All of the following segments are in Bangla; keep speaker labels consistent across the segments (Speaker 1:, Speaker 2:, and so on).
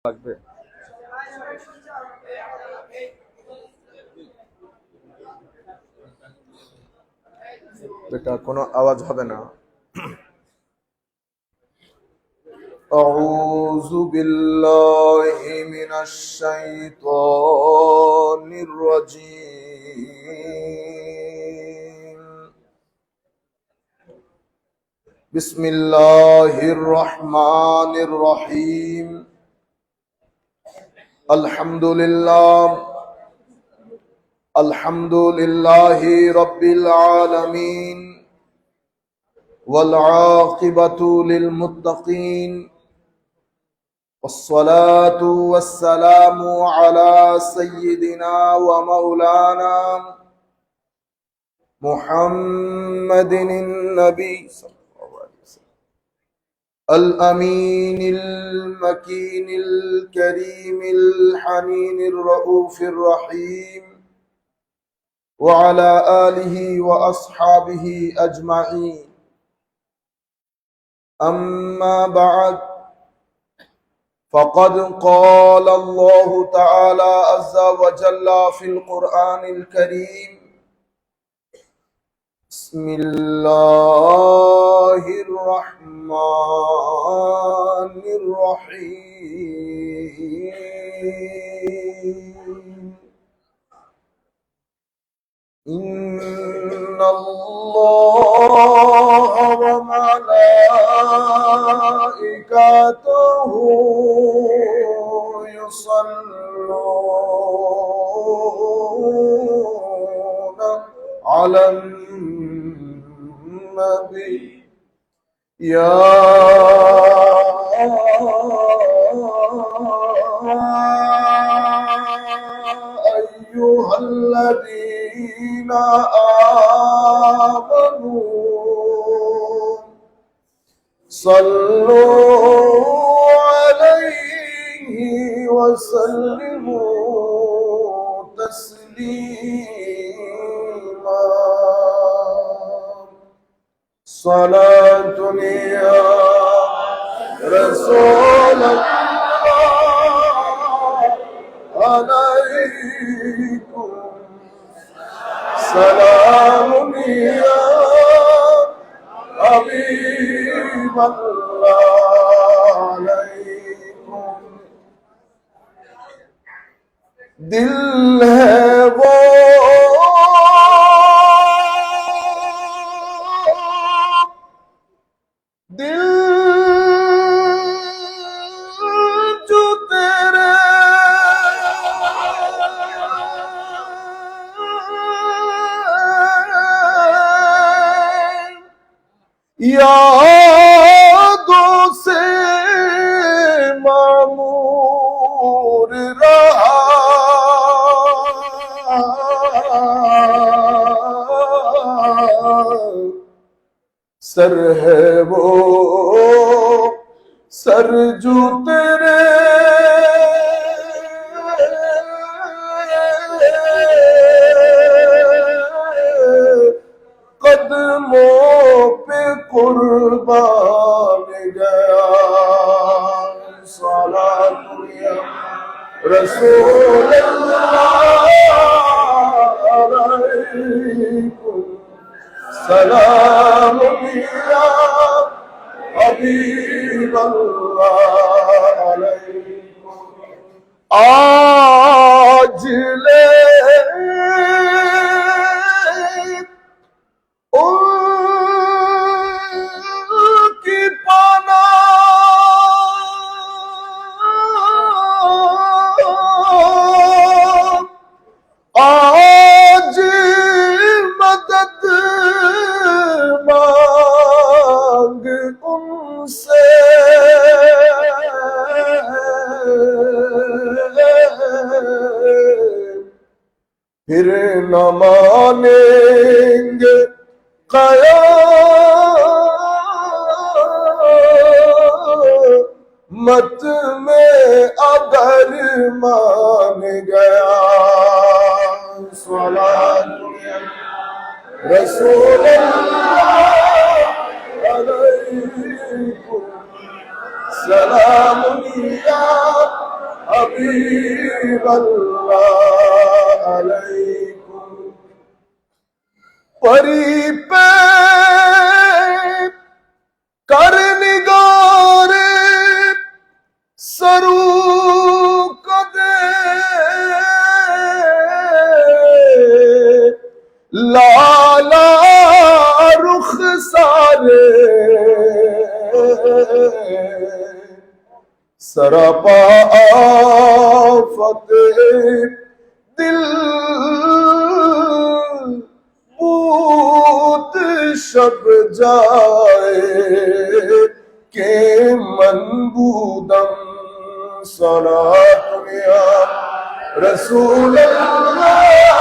Speaker 1: লাগবে। বেটা কোনো আওয়াজ হবে না। أعوذ بالله من الشيطان الرجيم. بسم الله الرحمن الرحيم. الحمد لله رب العالمين، والعاقبة للمتقين، والصلاة والسلام على سيدنا ومولانا محمد النبي الأمين المكين الكريم الحنين الرؤوف الرحيم، وعلى آله وأصحابه أجمعين. أما بعد، فقد قال الله تعالى عز وجل في القرآن الكريم: بسم الله الرحمن الرحيم. إن الله وملائكته يصلون على النبي يا أيها الذين آمنوا صلوا عليه وسلموا تسليما. صلاة يا رسول الله عليكم، سلام يا حبيب الله عليكم. दिल है वो दिल जो तेरे यादों से मामूर रहा, सर है वो सर जो तेरे कदमों पे कुर्बान गया। सलात या रसूल अल्लाह अलैकुम, सलाम या हबीब अल्लाह अलैकुम। आज ले उनकी पाना आज मदद मांग उनसे, फिर न मानेंगे कयामत में अगर मान गया। सलात रसूल अल्लाह अलैकुम, सलाम या حبيب الله عليكم قریب کرنگار سرو کدے لالا رخ سارے سراپا آفت دل بوت شب جائے کہ منبودم صلاۃ یا رسول اللہ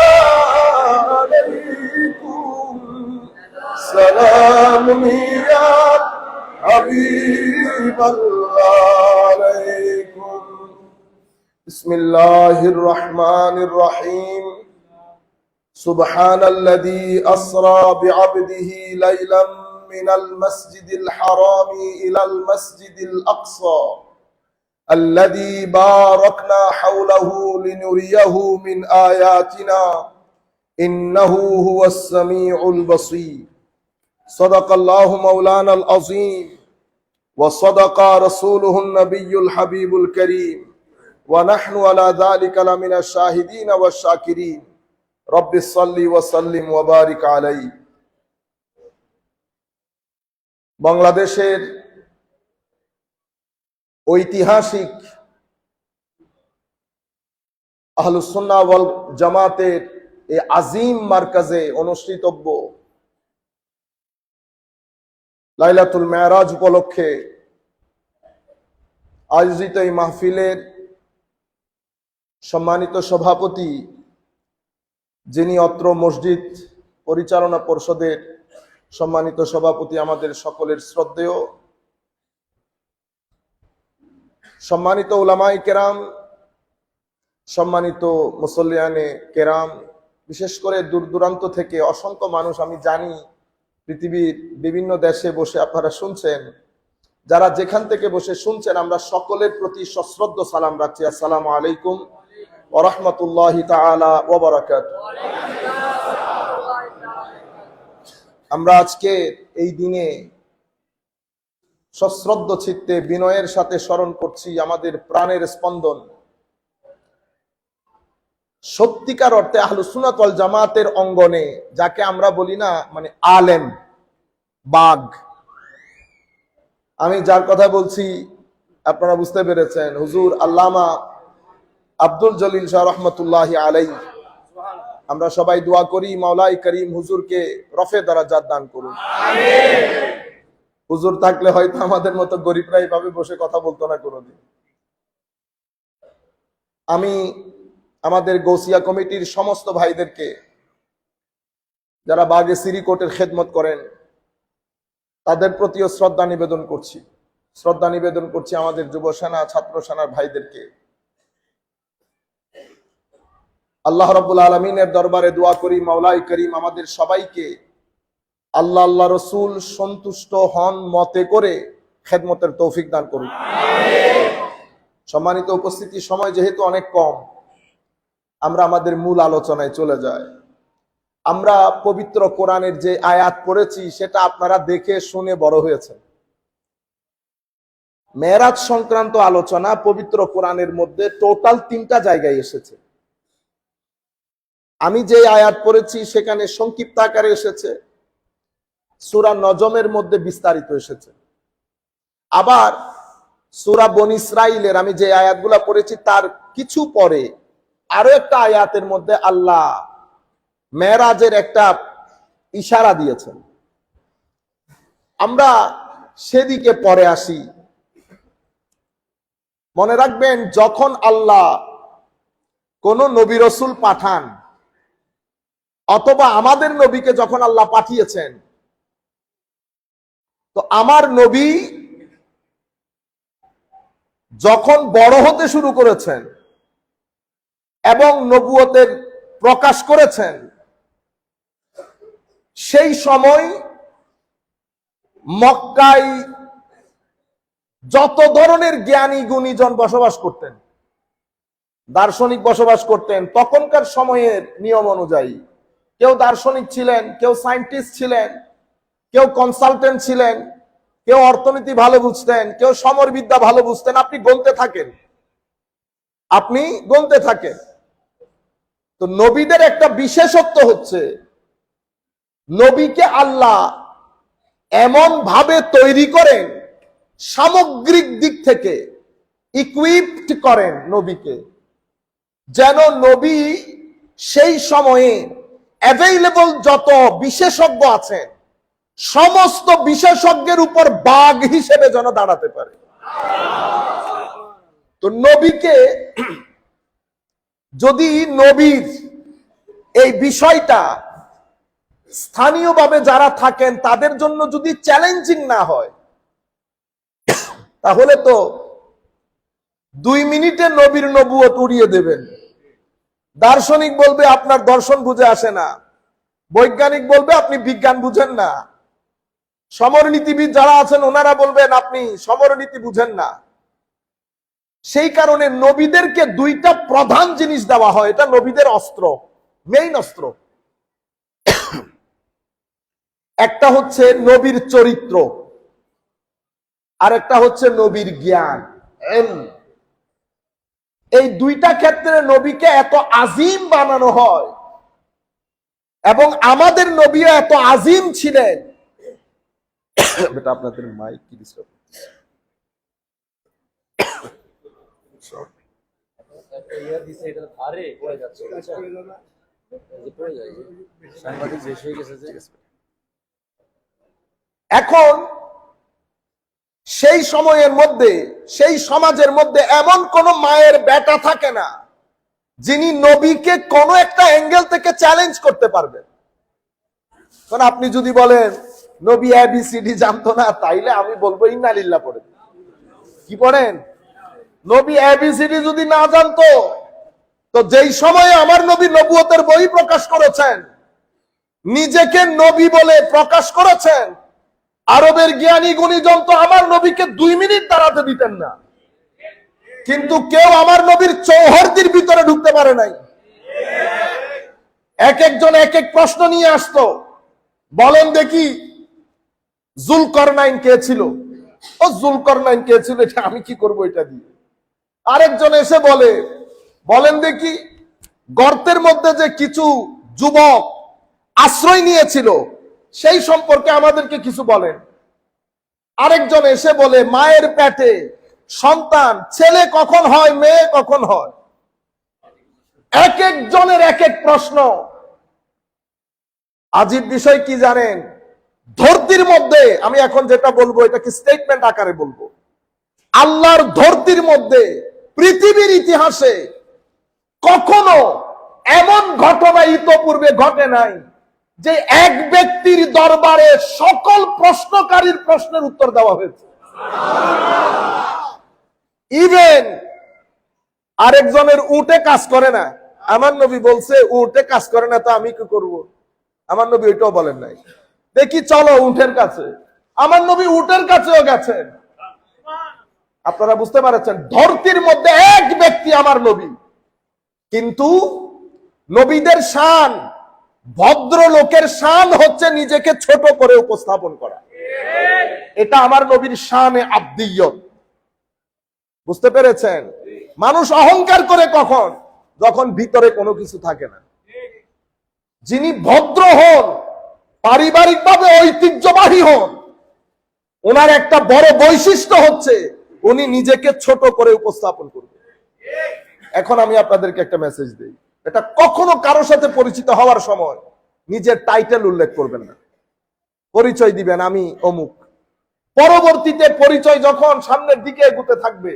Speaker 1: علیکم سلام یا حبیب اللہ علیکم بسم اللہ الرحمن الرحیم سبحان الذي أسرى بعبده ليلا من المسجد الحرام إلى المسجد الأقصى الذي باركنا حوله لنريه من آياتنا إنه هو السميع البصير صدق الله مولانا العظيم وصدق رسوله النبي الحبيب الكريم ونحن على ذلك لمن الشاهدين والشاكرين رب صلي وسلم وبارك عليه বাংলাদেশের ঐতিহাসিক আহলুস সুন্নাহ ওয়াল জামাতের এই আজিম মার্কাজে অনুষ্ঠিতব্য লাইলাতুল মেরাজ উপলক্ষে আয়োজিত এই মাহফিলের সম্মানিত সভাপতি, যিনি অত্র মসজিদ পরিচালনা পর্ষদের সম্মানিত সভাপতি, আমাদের সকলের শ্রদ্ধেয় সম্মানিত উলামায়ে কেরাম, সম্মানিত মুসল্লিয়ানে কেরাম, বিশেষ করে দূর দূরান্ত থেকে অসংখ্য মানুষ, আমি জানি পৃথিবীর বিভিন্ন দেশে বসে আপনারা শুনছেন, যারা যেখান থেকে বসে শুনছেন, আমরা সকলের প্রতি সশ্রদ্ধ সালাম রাখছি। আসসালামু আলাইকুম ওয়া রাহমাতুল্লাহি তাআলা ওয়া বারাকাতুহু। আমরা আজকে এই দিনে সশ্রদ্ধ চিত্তে বিনয়ের সাথে স্মরণ করছি আমাদের প্রাণের স্পন্দন, সত্যিকার অর্থে আহলুস সুন্নাত ওয়াল জামাতের অঙ্গনে যাকে আমরা বলি না, মানে আলেম বাগ। আমি যার কথা বলছি আপনারা বুঝতে পেরেছেন, হুজুর আল্লামা আব্দুল জলিল শাহ রহমতুল্লাহি আলাইহি। আমরা সবাই দোয়া করি মাওলাই করিম হুজুরকে রফে দারাজাত দান করুন। হুজুর থাকলে হয়তো আমাদের মতো গরিবরা এইভাবে বসে কথা বলতো না কোনোদিন। আমি আমাদের গৌসিয়া কমিটির সমস্ত ভাইদেরকে, যারা বাগে সিরি কোর্টের খেদমত করেন, তাদের প্রতিও শ্রদ্ধা নিবেদন করছি আমাদের যুব সেনা, ছাত্র সেনার ভাইদেরকে। আল্লাহ রাব্বুল আলামিনের দরবারে দোয়া করি মাওলাই করিম আমাদের সবাইকে আল্লাহ আল্লাহ রসুল সন্তুষ্ট হন মতে করে খেদমতের তৌফিক দান করুন। সম্মানিত উপস্থিতি, সময় যেহেতু অনেক কম, আমরা আমাদের মূল আলোচনায় চলে যাই। আমরা পবিত্র কোরআনের যে আয়াত পড়েছি সেটা আপনারা দেখে শুনে বড় হয়েছেন। মেরাজ সংক্রান্ত আলোচনা পবিত্র কোরআনের মধ্যে টোটাল 3টা জায়গায় এসেছে। আমি যে আয়াত পড়েছি সেখানে সংক্ষিপ্ত আকারে এসেছে, সূরা নজমের মধ্যে বিস্তারিত এসেছে। আবার সূরা বনী ইসরাইলের আমি যে আয়াতগুলা পড়েছি তার কিছু পরে আরো একটা আয়াতের মধ্যে আল্লাহ মেরাজের একটা ইশারা দিয়েছেন। আমরা সেদিকে পরে আসি। মনে রাখবেন, যখন আল্লাহ কোন নবী রসুল পাঠান, অথবা আমাদের নবীকে যখন আল্লাহ পাঠিয়েছেন, তো আমার নবী যখন বড় হতে শুরু করেছেন এবং নবুয়তের প্রকাশ করেছেন, সেই সময় মক্কায় যত ধরনের জ্ঞানী গুণীজন বসবাস করতেন, দার্শনিক বসবাস করতেন তখনকার সময়ের নিয়ম অনুযায়ী। কেউ দার্শনিক ছিলেন, কেউ সায়েন্টিস্ট ছিলেন, কেউ কনসালটেন্ট ছিলেন, কেউ অর্থনীতি ভালো বুঝতেন, কেউ সমরবিদ্যা ভালো বুঝতেন। আপনি গণতে থাকেন, আপনি গণতে থাকেন। তো নবীদের একটা বিশেষত্ব হচ্ছে, নবীকে আল্লাহ এমন ভাবে তৈরি করেন, সামগ্রিক দিক থেকে ইকুইপড করেন নবীকে, যেন নবী সেই সময়ে অ্যাভেইলেবল যত বিশেষজ্ঞ আছেন সমস্ত বিশেষজ্ঞের উপর বাঘ হিসেবে যেন দাঁড়াতে পারে। তো নবীকে যদি নবীর এই বিষয়টা স্থানীয়ভাবে যারা থাকেন তাদের জন্য যদি চ্যালেঞ্জিং না হয়, তাহলে তো 2 মিনিটে নবীর নবুয়ত উড়িয়ে দেবেন। দার্শনিক বলবে আপনার দর্শন বুঝে আসে না, বৈজ্ঞানিক বলবে আপনি বিজ্ঞান বুঝেন না, সমরনীতিবিদ যারা আছেন ওনারা বলবেন আপনি সমরনীতি বুঝেন না। সেই কারণে নবীদেরকে 2টা প্রধান জিনিস দেওয়া হয়, এটা নবীদের অস্ত্র, মেইন অস্ত্র। একটা হচ্ছে নবীর চরিত্র, আর একটা হচ্ছে নবীর জ্ঞান। এই 2টা ক্ষেত্রে নবীকে এত আজিম বানানো হয়, এবং আমাদের নবী এত আজিম ছিলেন। বেটা আপনাদের মাইক কি ডিস্টার্ব করছে? এখন সেই সময়ের মধ্যে, সেই সমাজের মধ্যে এমন কোন মায়ের বেটা থাকে না যিনি নবীকে কোনো একটা অ্যাঙ্গেল থেকে চ্যালেঞ্জ করতে পারবেন। কারণ আপনি যদি বলেন নবী ABCD জানতো না, তাইলে আমি বলবো ইন্না লিল্লাহ পড়েন। কি পড়েন? নবী ABCD যদি না জানতো, তো যেই সময়ে আমার নবী নবুয়তের বই প্রকাশ করেছেন, নিজেকে নবী বলে প্রকাশ করেছেন, আরবের জ্ঞানী গুণীজন তো আমার নবীকে 2 মিনিট দাঁড়াতে দিতেন না। কিন্তু কেউ আমার নবীর চৌহদ্দির ভিতরে ঢুকতে পারে নাই। এক একজন এক এক প্রশ্ন নিয়ে আসতো। বলেন দেখি জুলকরনাইন কে ছিল? ও জুলকরনাইন কে ছিল, এটা আমি কি করবো এটা দিয়ে? আরেকজন এসে বলে, বলেন দেখি গর্তের মধ্যে যে কিছু যুবক আশ্রয় নিয়েছিল সেই সম্পর্কে আমাদেরকে কিছু বলেন। আরেকজন এসে বলে মায়ের পেটে সন্তান ছেলে কখন হয়, মেয়ে কখন হয়। এক একজনের এক এক প্রশ্ন। আজীব বিষয় কি জানেন? ধরতির মধ্যে, আমি এখন যেটা বলবো এটাকে স্টেটমেন্ট আকারে বলবো, আল্লাহর ধরতির মধ্যে পৃথিবীর ইতিহাসে কখনো এমন ঘটনা ইতোপূর্বে ঘটে নাই যে এক ব্যক্তির দরবারে সকল প্রশ্নকারীর প্রশ্নের উত্তর দেওয়া হয়েছে। ইভেন আরেকজনের উটে কাজ করে না, আমার নবী বলছে উটে কাজ করে না, তো আমি কি করব? আমার নবী ওইটাও বলেন নাই। দেখি চলো উটের কাছে, আমার নবী উটের কাছেও গেছেন। আপনারা বুঝতে পারছেন, ধরতির মধ্যে এক ব্যক্তি আমার নবী, কিন্তু নবীদের শান, ভদ্র লোকের শান হচ্ছে নিজেকে ছোট করে উপস্থাপন করা। এটা আমার নবীর শানে আব্দিয়ত। বুঝতে পেরেছেন? মানুষ অহংকার করে কখন? যখন ভিতরে কোনো কিছু থাকে না। যিনি ভদ্র হন, পারিবারিকভাবে ঐতিহ্যবাহী হন, ওনার একটা বড় বৈশিষ্ট্য হচ্ছে উনি নিজেকে ছোট করে উপস্থাপন করবেন। এখন আমি আপনাদেরকে একটা মেসেজ দেই, এটা কখনো কারোর সাথে পরিচিত হওয়ার সময় নিজের টাইটেল উল্লেখ করবেন না। পরিচয় দিবেন আমি অমুক। পরবর্তীতে পরিচয় যখন সামনের দিকে এগোতে থাকবে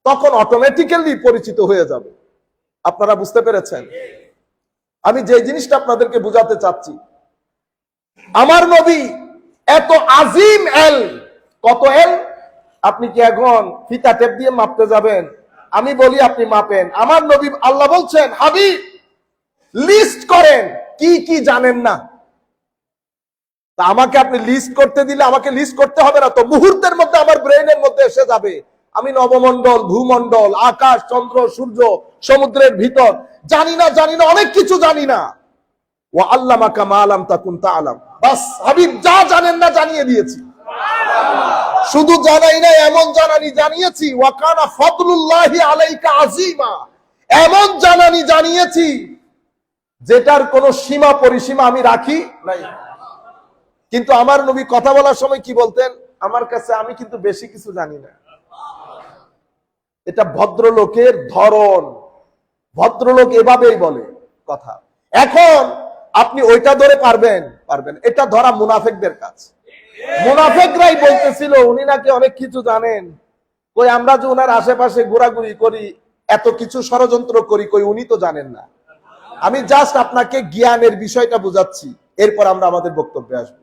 Speaker 1: তখন অটোমেটিক্যালি পরিচিত হয়ে যাবে। আপনারা বুঝতে পেরেছেন? আমি যে জিনিসটা আপনাদেরকে বুঝাতে চাচ্ছি, আমার নবী এত আজিম এল, কত এল? আপনি কি এখন ফিতা টেপ দিয়ে মাপতে যাবেন? আমি বলি আপনি মাপেন। আমার নবী, আল্লাহ বলছেন হাবিব লিস্ট করেন কি কি জানেন না। তা আমাকে আপনি লিস্ট করতে দিলে আমাকে লিস্ট করতে হবে না তো, মুহূর্তের মধ্যে আমার ব্রেইনের মধ্যে এসে যাবে আমি নবমণ্ডল, ভূমণ্ডল, আকাশ, চন্দ্র, সূর্য, সমুদ্রের ভিতর জানি না অনেক কিছু জানি না। ওয়া আল্লামাকা মা লাম তাকুন তা'লাম, বাস হাবিব যা জানেন না জানিয়ে দিয়েছি। শুধু জানাই না, এমন জানানি জানিয়েছি, ওয়া কানা ফাদলুল্লাহি আলাইকা আযীমা, এমন জানানি জানিয়েছি যেটার কোনো সীমা পরিসীমা আমি রাখি নাই। কিন্তু আমার নবী কথা বলার সময় কি বলতেন? আমার কাছে আমি কিন্তু বেশি কিছু জানি না। এটা ভদ্রলোকের ধরন, ভদ্রলোক এভাবেই বলে কথা। এখন আপনি ওইটা ধরে পারবেন? এটা ধরা মুনাফিকদের কাজ। মুনাফিকরাই বলতেছিল উনি নাকি অনেক কিছু জানেন। কই আমরা যে ওনার আশেপাশে ঘোরাঘুরি করি, এত কিছু ষড়যন্ত্র করি, কই উনি তো জানেন না। আমি জাস্ট আপনাকে জ্ঞানের বিষয়টা বুঝাচ্ছি, এরপর আমরা আমাদের বক্তব্যে আসবো।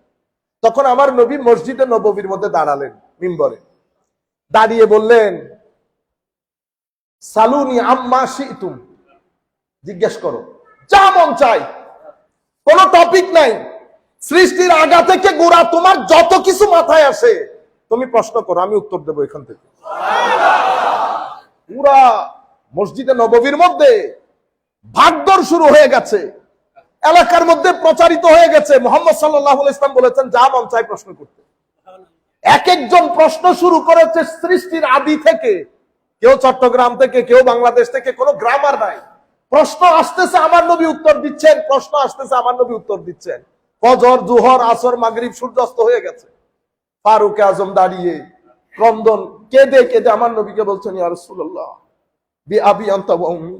Speaker 1: তখন আমার নবী মসজিদে নববীর মধ্যে দাঁড়ালেন, মিম্বরে দাঁড়িয়ে বললেন, সালুনি আম্মা শি'তুম, জিজ্ঞেস করো যা মন চাই, কোন টপিক নাই। সৃষ্টির আগা থেকে গোড়া তোমার যত কিছু মাথায় আসে তুমি প্রশ্ন করো, আমি উত্তর দেবো এখান থেকে। পুরা মসজিদে নববীর মধ্যে ভাগদৌড় শুরু হয়ে গেছে, এলাকার মধ্যে প্রচারিত হয়ে গেছে। মুহাম্মদ সাল্লাল্লাহু আলাইহি ওয়াসাল্লাম বলেছেন যা মন চাই প্রশ্ন করতে। এক একজন প্রশ্ন শুরু করেছে সৃষ্টির আদি থেকে, কেউ চট্টগ্রাম থেকে, কেউ বাংলাদেশ থেকে, কোনো গ্রামার নাই। প্রশ্ন আসতেছে, আমার নবী উত্তর দিচ্ছেন, প্রশ্ন আসতেছে, আমার নবী উত্তর দিচ্ছেন। ফজর, জোহর, আসর, মাগরিব, সূর্যাস্ত হয়ে গেছে। ফারুক আজম দাঁড়িয়ে ক্রন্দন কেঁদে কেঁদে আমার নবীকে বলছেন, ইয়া রাসূলুল্লাহ বি আবি আনতা ওয়া উম্মি,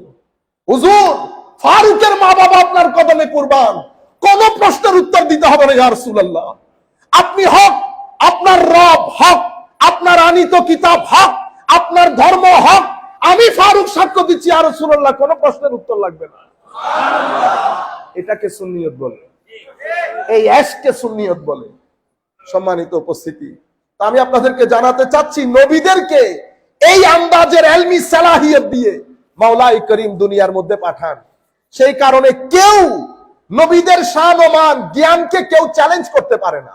Speaker 1: হুজুর ফারুকের মা বাবা আপনার কদমে কুরবান, কোন প্রশ্নের উত্তর দিতে হবে না ইয়া রাসূলুল্লাহ। আপনি হক, আপনার রব হক, আপনার আনিত কিতাব হক, আপনার ধর্ম হক, আমি ফারুক সাক্ষ্য দিচ্ছি ইয়া রাসূলুল্লাহ, কোন প্রশ্নের উত্তর লাগবে না। এটাকে সুন্নিয়ত বলে, এই এশকে সুন্নিয়ত বলে। সম্মানিত উপস্থিতি, আমি আপনাদেরকে জানাতে চাচ্ছি, নবীদেরকে এই আন্দাজের ইলমি সালাহিয়ত দিয়ে মাওলাই করিম দুনিয়ার মধ্যে পাঠান। সেই কারণে কেউ নবীদের শান ও মান, জ্ঞানকে কেউ চ্যালেঞ্জ করতে পারে না।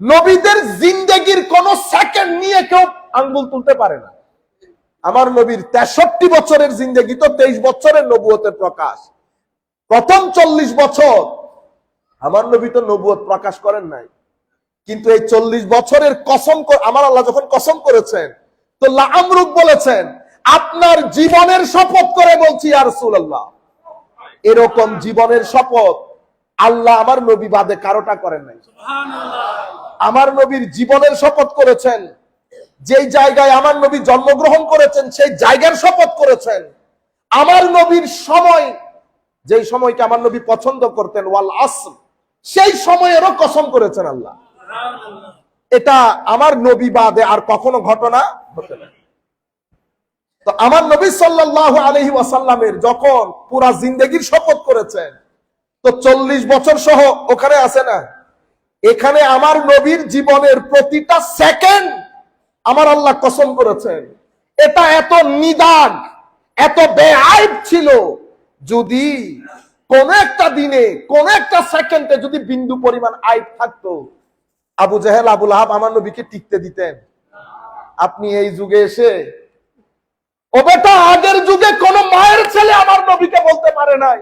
Speaker 1: নবীদের জিন্দেগির কোন সেকেন্ড নিয়ে কেউ আঙ্গুল তুলতে পারে না। আমার নবীর 63 বছরের জিন্দেগি তো 23 বছরের নবুয়তের প্রকাশ। প্রথম 40 বছর আমার নবী তো নবুয়ত প্রকাশ করেন নাই, কিন্তু এই 40 বছরের কসম আমার আল্লাহ যখন কসম করেছেন, তো লাআমরুক বলেছেন আপনার জীবনের শপথ করে বলছি ইয়া রাসূলুল্লাহ, এরকম জীবনের শপথ আল্লাহ আমার নবী বাদে কারোটা করেন নাই। আমার নবীর জীবনের শপথ করেছেন, যেই জায়গায় আমার নবী জন্মগ্রহণ করেছেন সেই জায়গার শপথ করেছেন। আমার নবীর সময়, যেই সময়কে আমার নবী পছন্দ করতেন, ওয়াল আসর, সেই সময়েরও কসম করেছেন আল্লাহ। এটা আমার নবী বাদে আর কখনো ঘটনা হতে না। তো আমার নবী সাল্লাল্লাহু আলাইহি ওয়াসাল্লামের যখন পুরা জিন্দেগির শপথ করেছেন, তো 40 বছর সহ ওখানে আছে না, এখানে আমার নবীর জীবনের প্রতিটা সেকেন্ড আমার আল্লাহ কসম করেছেন। এটা এত নিদান, এত বেআইব ছিল, যদি কোন একটা দিনে, কোন একটা সেকেন্ডে যদি বিন্দু পরিমাণ আইব থাকতো, আবু জেহেল, আবু লাহাব আমার নবীকে টিকতে দিতেন? আপনি এই যুগে এসে, ও বেটা, আগের যুগে কোন মায়ের ছেলে আমার নবীকে বলতে পারে নাই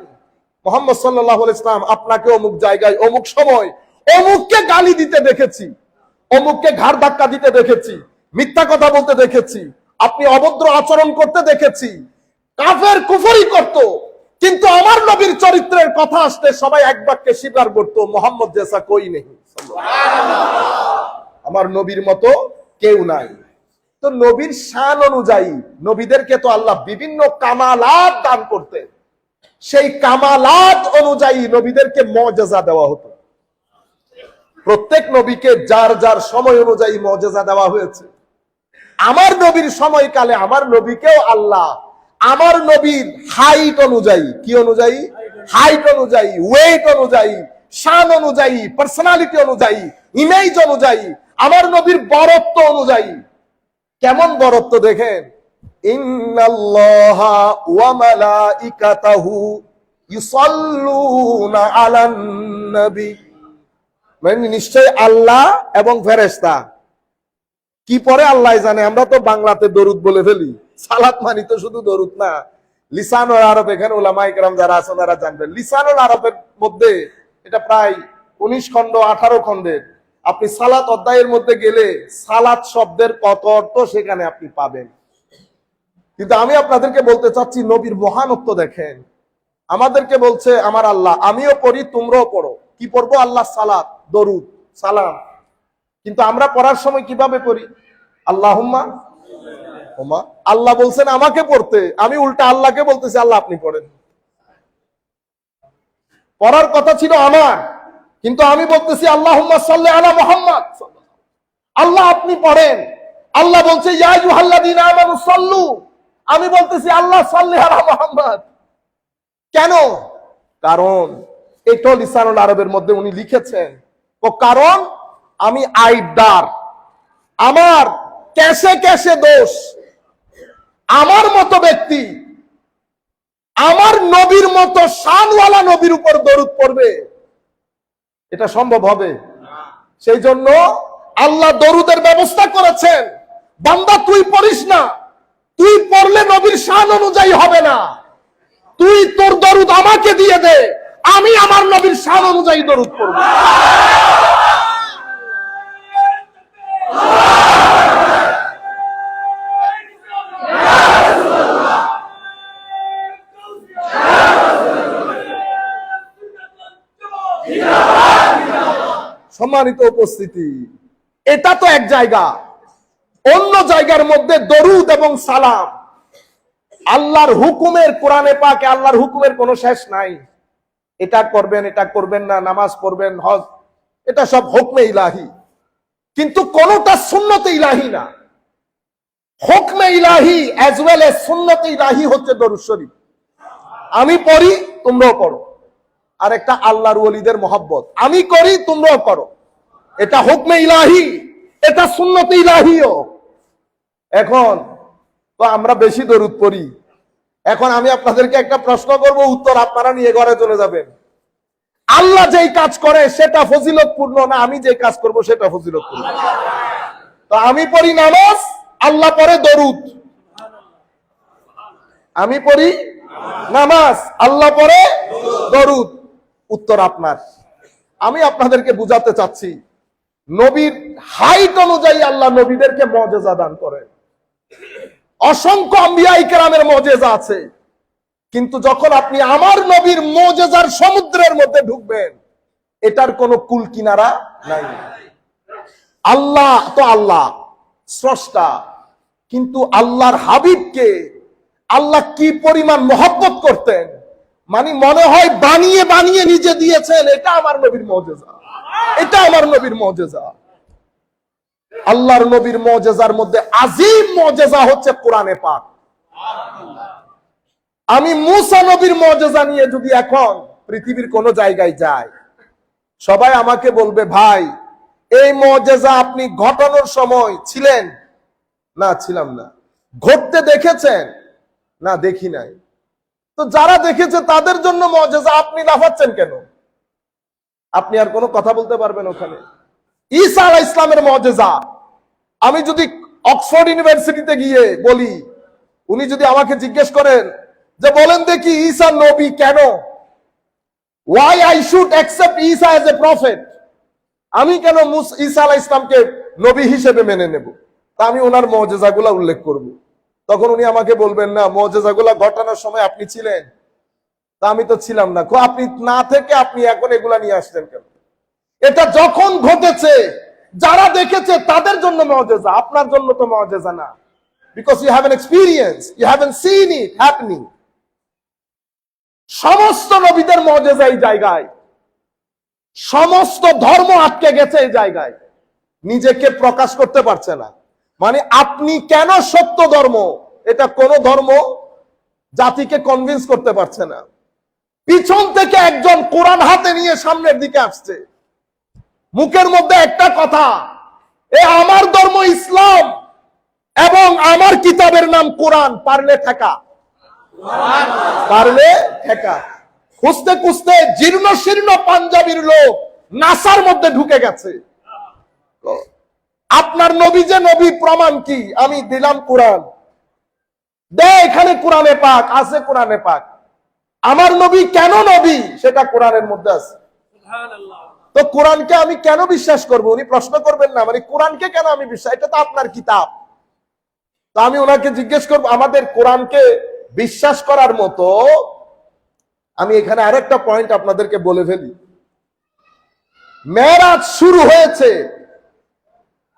Speaker 1: মুহাম্মদ সাল্লাল্লাহু আলাইহি ওয়াসাল্লাম আপনাকে অমুক জায়গায় অমুক সময় অমুককে গালি দিতে দেখেছি, অমুককে ঘাড় ধাক্কা দিতে দেখেছি, মিথ্যা কথা বলতে দেখেছি, আপনি অভদ্র আচরণ করতে দেখেছি, কাফের কুফরি করত। কিন্তু আমার নবীর চরিত্রের কথা আসতে সবাই এক বাক্যে স্বীকার করতো, মোহাম্মদ জেসা কই নেই, আমার নবীর মতো কেউ নাই। তো নবীর শান অনুযায়ী নবীদেরকে তো আল্লাহ বিভিন্ন কামালাত দান করতেন, সেই কামালাত অনুযায়ী নবীদেরকে মুজিজা দেওয়া হতো। প্রত্যেক নবীকে যার যার সময় অনুযায়ী মুজিজা দেওয়া হয়েছে। আমার নবীর সময়কালে আমার নবীকেও আল্লাহ আমার নবীর হাইট অনুযায়ী, কি অনুযায়ী? হাইট অনুযায়ী, ওয়েট অনুযায়ী, শান অনুযায়ী, পার্সোনালিটি অনুযায়ী, ইমেজ অনুযায়ী, আমার নবীর বরত্ব অনুযায়ী। কেমন বরত্ব দেখেন, ইন্নাল্লাহা ওয়া মালাইকাতাহু ইউসাল্লুনা আলান নবী, মানে নিশ্চয় আল্লাহ এবং ফেরেশতা কি পরে আল্লাহ জানে, আমরা তো বাংলাতে দরুদ বলে ফেলি। সালাত মানি তো শুধু দরুদ না, লিসানুল আরব, এখানে উলামায়ে কেরাম যারা আছেন তারা জানবেন, লিসানুল আরবের মধ্যে এটা প্রায় 19 খণ্ড 18 খণ্ডের। আপনি সালাত অধ্যায়ের মধ্যে গেলে সালাত শব্দের কত অর্থ সেখানে আপনি পাবেন। কিন্তু আমি আপনাদেরকে বলতে চাচ্ছি, নবীর মহানত্ব দেখেন। আমাদেরকে বলছে আমার আল্লাহ, আমিও পড়ি তোমরাও পড়ো। কি পড়বো? আল্লাহ সালাত, দরুদ, সালাম। কিন্তু আমরা পড়ার সময় কিভাবে পড়ি? আল্লাহুম্মা ওমা। আল্লাহ বলছেন আমাকে পড়তে, আমি উল্টা আল্লাহকে বলতেছি আল্লাহ আপনি পড়েন। পড়ার কথা ছিল আমার, কিন্তু আমি বলতেছি আল্লাহুম্মা সাল্লি আলা মুহাম্মাদ, আল্লাহ আপনি পড়েন। আল্লাহ বলছে ইয়া আইয়ুহাল্লাযীনা আমানু সাল্লু, আমি বলতেছি আল্লাহ সাল্লি আলা মুহাম্মাদ। কেন? কারণ এটা লিসানুল আরবের মধ্যে উনি লিখেছেন। ও কারণ আমি আইবদার, আমার ক্যাশে ক্যাশে দোষ, আমার মতো ব্যক্তি আমার নবীর মতো শানওয়ালা নবীর উপর দরুদ পড়বে, এটা সম্ভব হবে? সেই জন্য আল্লাহ দরুদের ব্যবস্থা করেছেন। বান্দা তুই পড়িস না, তুই পড়লে নবীর শান অনুযায়ী হবে না। তুই তোর দরুদ আমাকে দিয়ে দে, আমি আমার নবীর শান অনুযায়ী দরুদ পড়ব। সম্মানিত উপস্থিতি, এটা তো এক জায়গা। অন্য জায়গার মধ্যে দরুদ এবং সালাম আল্লাহর হুকুমের, কোরআনে পাকে আল্লাহর হুকুমের কোনো শেষ নাই। এটা করবেন, এটা করবেন না, নামাজ পড়বেন, হজ, এটা সব হুকমে ইলাহি। কিন্তু কোনটা সুন্নতে ইলাহি না। হুকমে ইলাহি অ্যাজ ওয়েল এজ সুন্নতে ইলাহি হচ্ছে দরুদ শরীফ। আমি পড়ি তোমরাও পড়ো। আর একটা আল্লাহর ওলিদের মহব্বত, আমি করি তোমরাও করো, এটা হুকমে ইলাহি, এটা সুন্নতে ইলাহিও। এখন তো আমরা বেশি দরুদ পড়ি। এখন আমি আপনাদেরকে একটা প্রশ্ন করব, উত্তর আপনারা নিয়ে ঘরে চলে যাবেন। আল্লাহ যেই কাজ করে সেটা ফজিলতপূর্ণ না আমি যে কাজ করব সেটা ফজিলতপূর্ণ? তো আমি পড়ি নামাজ, আল্লাহ পড়ে দরুদ। আমি পড়ি নামাজ, আল্লাহ পড়ে দরুদ। উত্তর আপনার। আমি আপনাদেরকে বুঝাতে চাচ্ছি, নবীর হাইট অনুযায়ী আল্লাহ নবীদেরকে মুজিজা দান করেন। অসংখ্য আম্বিয়া ইকরামের মুজিজা আছে, কিন্তু যখন আপনি আমার নবীর মুজিজার সমুদ্রের মধ্যে ঢুকবেন, এটার কোনো কুল কিনারা নাই। আল্লাহ তো আল্লাহ স্রষ্টা, কিন্তু আল্লাহর হাবিবকে আল্লাহ কি পরিমাণ মহব্বত করতেন, মানে মনে হয় বানিয়ে বানিয়ে নিজে দিয়েছেন। এটা আমার নবীর মুজিজা, এটা আমার নবীর মুজিজা। আল্লাহর নবীর মুজিজার মধ্যে আযীম মুজিজা হচ্ছে কোরআনে পাক। আমি মুসা নবীর মুজিজা নিয়ে যদি এখন পৃথিবীর কোন জায়গায় যাই, সবাই আমাকে বলবে ভাই এই মুজিজা আপনি ঘটানোর সময় ছিলেন? না, ছিলাম না। ঘটতে দেখেছেন? না, দেখি নাই। তো যারা দেখেছে তাদের জন্য মুজিজা, আপনি লাফাচ্ছেন কেন? আপনি আর কোনো কথা বলতে পারবেন ওখানে? ঈসা আলাইহিস সালামের মুজিজা আমি যদি অক্সফোর্ড ইউনিভার্সিটিতে গিয়ে বলি, উনি যদি আমাকে জিজ্ঞেস করেন যে বলেন দেখি ঈসা নবী কেন, why I should accept Isa as a prophet, আমি কেন ঈসা আলাইহিস সালামকে নবী হিসেবে মেনে নেব, তা আমি ওনার মুজিজাগুলো উল্লেখ করব। তখন উনি আমাকে বলবেন না, মুজিজাগুলো ঘটানোর সময় আপনি ছিলেন? তা আমি তো ছিলাম না। আপনি না থেকে আপনি এখন এগুলা নিয়ে আসছেন কেন? এটা যখন ঘটেছে যারা দেখেছে তাদের জন্য মুজিজা, আপনার জন্য তো মুজিজা না, because you haven't experienced, you haven't seen it happening. সমস্ত নবীদের মুজিজা এই জায়গায়, সমস্ত ধর্ম আটকে গেছে এই জায়গায়, নিজেকে প্রকাশ করতে পারছে না। মানে আপনি কেন সত্য ধর্ম, এটা কোন ধর্ম জাতিকে কনভিন্স করতে পারছে না। পিছন থেকে একজন কোরআন হাতে নিয়ে সামনের দিকে আসছে, মুখের মধ্যে একটা কথা, এ আমার ধর্ম ইসলাম এবং আমার কিতাবের নাম কোরআন, পারলে ঠেকা, পারলে ঠেকা। খুঁজতে খুঁজতে জীর্ণ শীর্ণ পাঞ্জাবির লোক নাসার মধ্যে ঢুকে গেছে। আপনার নবী যে নবী প্রমাণ কি? আমি দিলাম কোরআন, দে এখানে কোরআনে পাক আছে, কোরআনে পাক। আমার নবী কেন নবী সেটা কোরআনের মধ্যে আছে। তো কোরআনকে আমি কেন বিশ্বাস করব? উনি প্রশ্ন করবেন না, মানে কোরআনকে কেন আমি বিশ্বাস, এটা তো আপনার কিতাব। তো আমি ওনাকে জিজ্ঞেস করব, আমাদের কোরআনকে বিশ্বাস করার মতো। আমি এখানে আরেকটা পয়েন্ট আপনাদেরকে বলে ফেলি। মেরাজ শুরু হয়েছে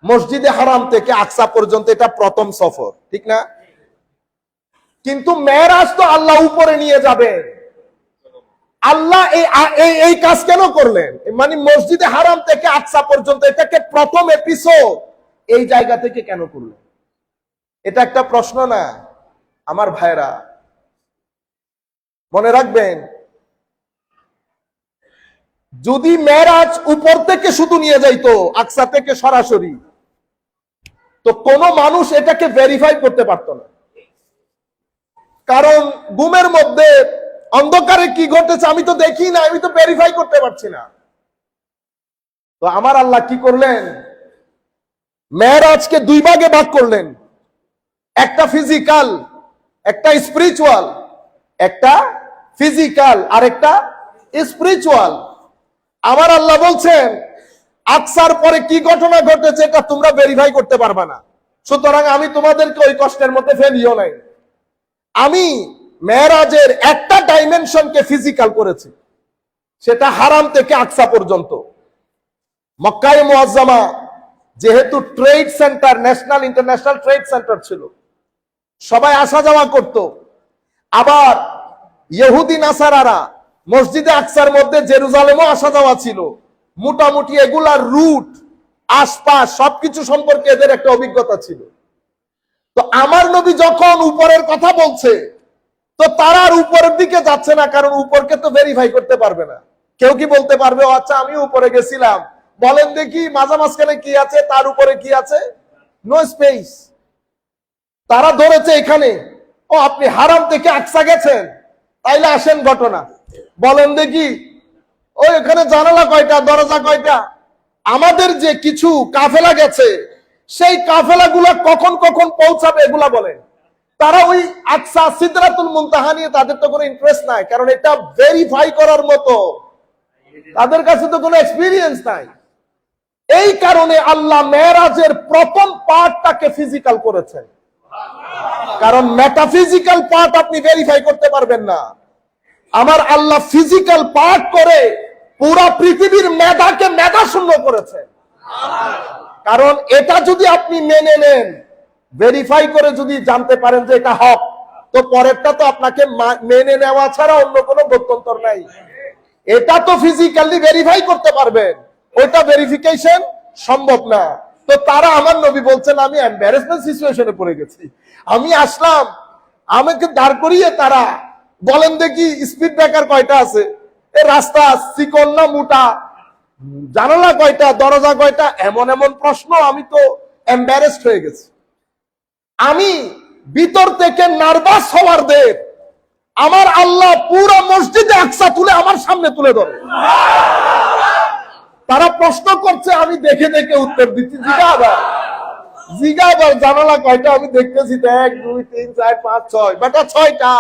Speaker 1: মসজিদে হারাম থেকে আকসা পর্যন্ত, এটা প্রথম সফর, ঠিক না? কিন্তু মেরাজ তো আল্লাহ উপরে নিয়ে যাবেন। আল্লাহ এই কাজ কেন করলেন? মানে মসজিদে হারাম থেকে আকসা পর্যন্ত, এটাকে প্রথম এপিসোড এই জায়গা থেকে কেন করলেন? এটা একটা প্রশ্ন না আমার ভাইরা? মনে রাখবেন, যদি মেরাজ উপর থেকে শুধু নিয়ে যাইতো আকসা থেকে সরাসরি, তো কোনো মানুষ এটাকে ভেরিফাই করতে পারতো না। কারণ ঘুমের মধ্যে অন্ধকারে কি ঘটেছে আমি তো দেখি না, আমি তো ভেরিফাই করতে পারছি না। তো আমার আল্লাহ কি করলেন? মেরাজকে দুই ভাগে ভাগ করলেন, একটা ফিজিক্যাল, একটা স্পিরিচুয়াল। একটা ফিজিক্যাল আর একটা স্পিরিচুয়াল। আমার আল্লাহ বলছেন আকসার পরে কি ঘটনা ঘটেছে এটা তোমরা ভেরিফাই করতে পারবা না, সুতরাং আমি তোমাদেরকে ওই কষ্টের মধ্যে ফেলিও নাই। আমি মেরাজের একটা ডাইমেনশনকে ফিজিক্যাল করেছি, সেটা হারাম থেকে আকসা পর্যন্ত। মক্কায়ে মুআজ্জামা যেহেতু trade centre, national international trade centre ছিল, সবাই আসা যাওয়া করত। আবার ইহুদি নাসারারা মসজিদে আকসার মধ্যে জেরুজালেমও আসা যাওয়া ছিল। মোটামুটি এগুলার রুট, আশপাশ সবকিছু সম্পর্কে এদের একটা অভিজ্ঞতা ছিল। তো আমার নবী যখন উপরের কথা বলছে, তো তারা আর উপরের দিকে যাচ্ছে না, কারণ উপরকে তো ভেরিফাই করতে পারবে না। কেউ কি বলতে পারবে ও আচ্ছা আমি উপরে গেছিলাম, বলেন দেখি মাঝামাঝখানে কি আছে, তার উপরে কি আছে? No space. তারা ধরেছে এখানে, ও আপনি হারাম থেকে আকসা গেছেন, তাইলে আসেন ঘটনা বলেন দেখি, ওই এখানে জানালা কয়টা, দরজা কয়টা? আমাদের যে কিছু কাফেলা গেছে, সেই কাফেলা গুলা কখন কখন পৌঁছাবে এগুলা বলেন। তারা ওই আকসা সিদরাতুল মুনতাহা নিয়ে তাদের তো কোনো ইন্টারেস্ট নাই, কারণ এটা ভেরিফাই করার মতো তাদের কাছে তো কোনো এক্সপিরিয়েন্স নাই। এই কারণে আল্লাহ মেরাজের প্রথম পার্টটাকে ফিজিক্যাল করেছেন, কারণ মেটাফিজিক্যাল পার্ট আপনি ভেরিফাই করতে পারবেন না। আমার আল্লাহ ফিজিক্যাল পার্ট করে পুরা পৃথিবীর মেধাকে মেধা শূন্য করেছেন। কারণ এটা যদি আপনি মেনে নেন, ভেরিফাই করে যদি জানতে পারেন যে এটা হক, তো পরেরটা তো আপনাকে মেনে নেওয়া ছাড়া অন্য কোনো গত্যন্তর নাই। এটা তো ফিজিক্যালি ভেরিফাই করতে পারবেন, ওইটা ভেরিফিকেশন সম্ভব না। তো তারা, আমার নবী বলছেন আমি এম্বারেসমেন্ট সিচুয়েশনে পড়ে গেছি, আমি আসলাম, আমাকে দাঁড় করিয়ে তারা বলেন দেখি স্পিড ব্রেকার কয়টা আছে, এ রাস্তা চিকন না মোটা, জানালা কয়টা, দরজা কয়টা, এমন এমন প্রশ্ন। আমি তো এম্বারেসড হয়ে গেছি। আমি ভিতর থেকে নার্ভাস হওয়ার দের আমার আল্লাহ পুরো মসজিদে আকসা তুলে আমার সামনে তুলে ধরে। তারা প্রশ্ন করছে, আমি দেখে দেখে উত্তর দিচ্ছি, জিজ্ঞাবার জানালা কয়টা, আমি দেখতেছি 1 2 3 4 5 6, বেটা 6টা।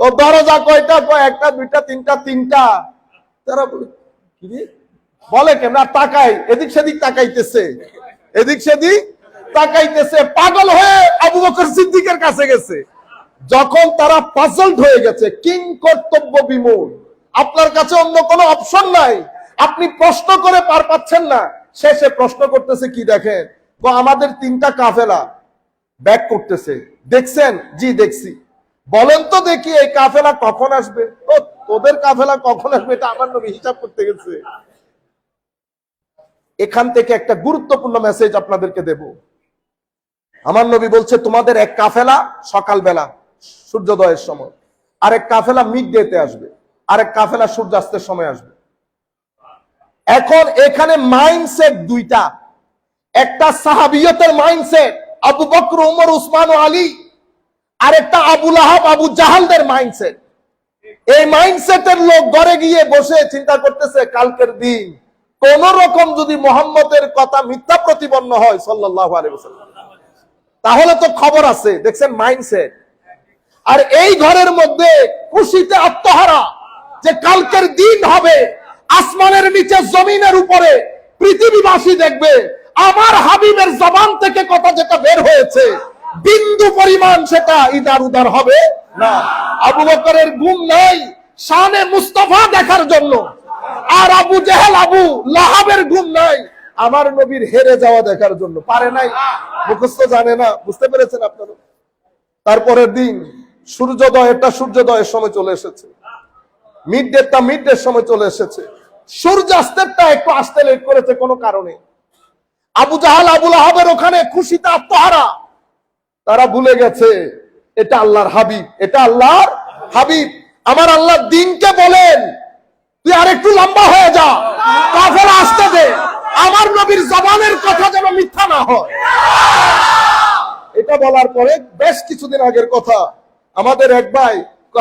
Speaker 1: ও দরজা কয়টা, একটা দুইটা তিনটা, তিনটা। তারা বলে কেন তাকাই, এদিক সেদিক তাকাইতেছে, এদিক সেদিক তাকাইতেছে, পাগল হয়ে আবু বকর সিদ্দিকের কাছে গেছে। যখন তারা পাজলড হয়ে গেছে, কিং কর্তব্য বিমূঢ়, আপনার কাছে অন্য কোনো অপশন নাই, আপনি প্রশ্ন করে পার পাচ্ছেন না, শেষে প্রশ্ন করতেছে কি দেখেন, তো আমাদের 3টা কাফেলা ব্যাক করতেছে, দেখছেন? জি দেখছি। বলেন তো দেখি এই কাফেলা কখন আসবে? ও তোদের কাফেলা কখন আসবে এটা আমার নবী হিসাব করতে গেছে। এখান থেকে একটা গুরুত্বপূর্ণ মেসেজ আপনাদেরকে দেব। আমার নবী বলছে তোমাদের এক কাফেলা সকালবেলা সূর্যোদয়ের সময়, আরেক কাফেলা মিড ডেতে আসবে, আরেক কাফেলা সূর্যাস্তের সময় আসবে। এখন এখানে মাইন্ডসেট দুইটা, একটা সাহাবিয়তের মাইন্ডসেট আবু বকর, উমর, উসমান ও আলী, আরেকটা আবু লাহাব, আবু জাহালদের মাইন্ডসেট। এই মাইন্ডসেটের লোক ঘরে গিয়ে বসে চিন্তা করতেছে কালকের দিন কোন রকম যদি মুহাম্মদের কথা মিথ্যা প্রতিপন্ন হয় সাল্লাল্লাহু আলাইহি ওয়াসাল্লাম, তাহলে তো খবর আছে। দেখছেন মাইন্ডসেট। আর এই ঘরের মধ্যে খুশিতে আত্মহারা যে কালকের দিন হবে, আসমানের নিচে জমিনের উপরে পৃথিবীবাসী দেখবে আমার হাবিবের জবান থেকে কথা যেটা বের হয়েছে বিন্দু পরিমাণ সেটা ইদার উদার হবে না। আবু বকরের ঘুম নাই শানে মুস্তাফা দেখার জন্য, আর আবু জেহেল আবু লাহাবের ঘুম নাই আমার নবীর হেরে যাওয়া দেখার জন্য। পারে নাই, মুখস্থ জানে না। বুঝতে পেরেছেন আপনারা? তারপরের দিন সূর্যোদয়টা সূর্যোদয়ের সময় চলে এসেছে, মিড ডেটা মিড ডের সময় চলে এসেছে, সূর্যাস্তেরটা একটু আসতে লেট করেছে কোনো কারণে। আবু জাহাল আবু লাহাবের ওখানে খুশিতে আত্মহারা, তারা ভুলে গেছে এটা আল্লাহর হাবিব, এটা আল্লাহর হাবিব। আমার আল্লাহ দিনকে বলেন তুই আর একটু লম্বা হয়ে যা, কাফেলা আসতে দে, আমার নবীর জবানের কথা যেন মিথ্যা না হয়। এটা বলার পরে বেশ কিছুদিন আগের কথা, আমাদের এক ভাই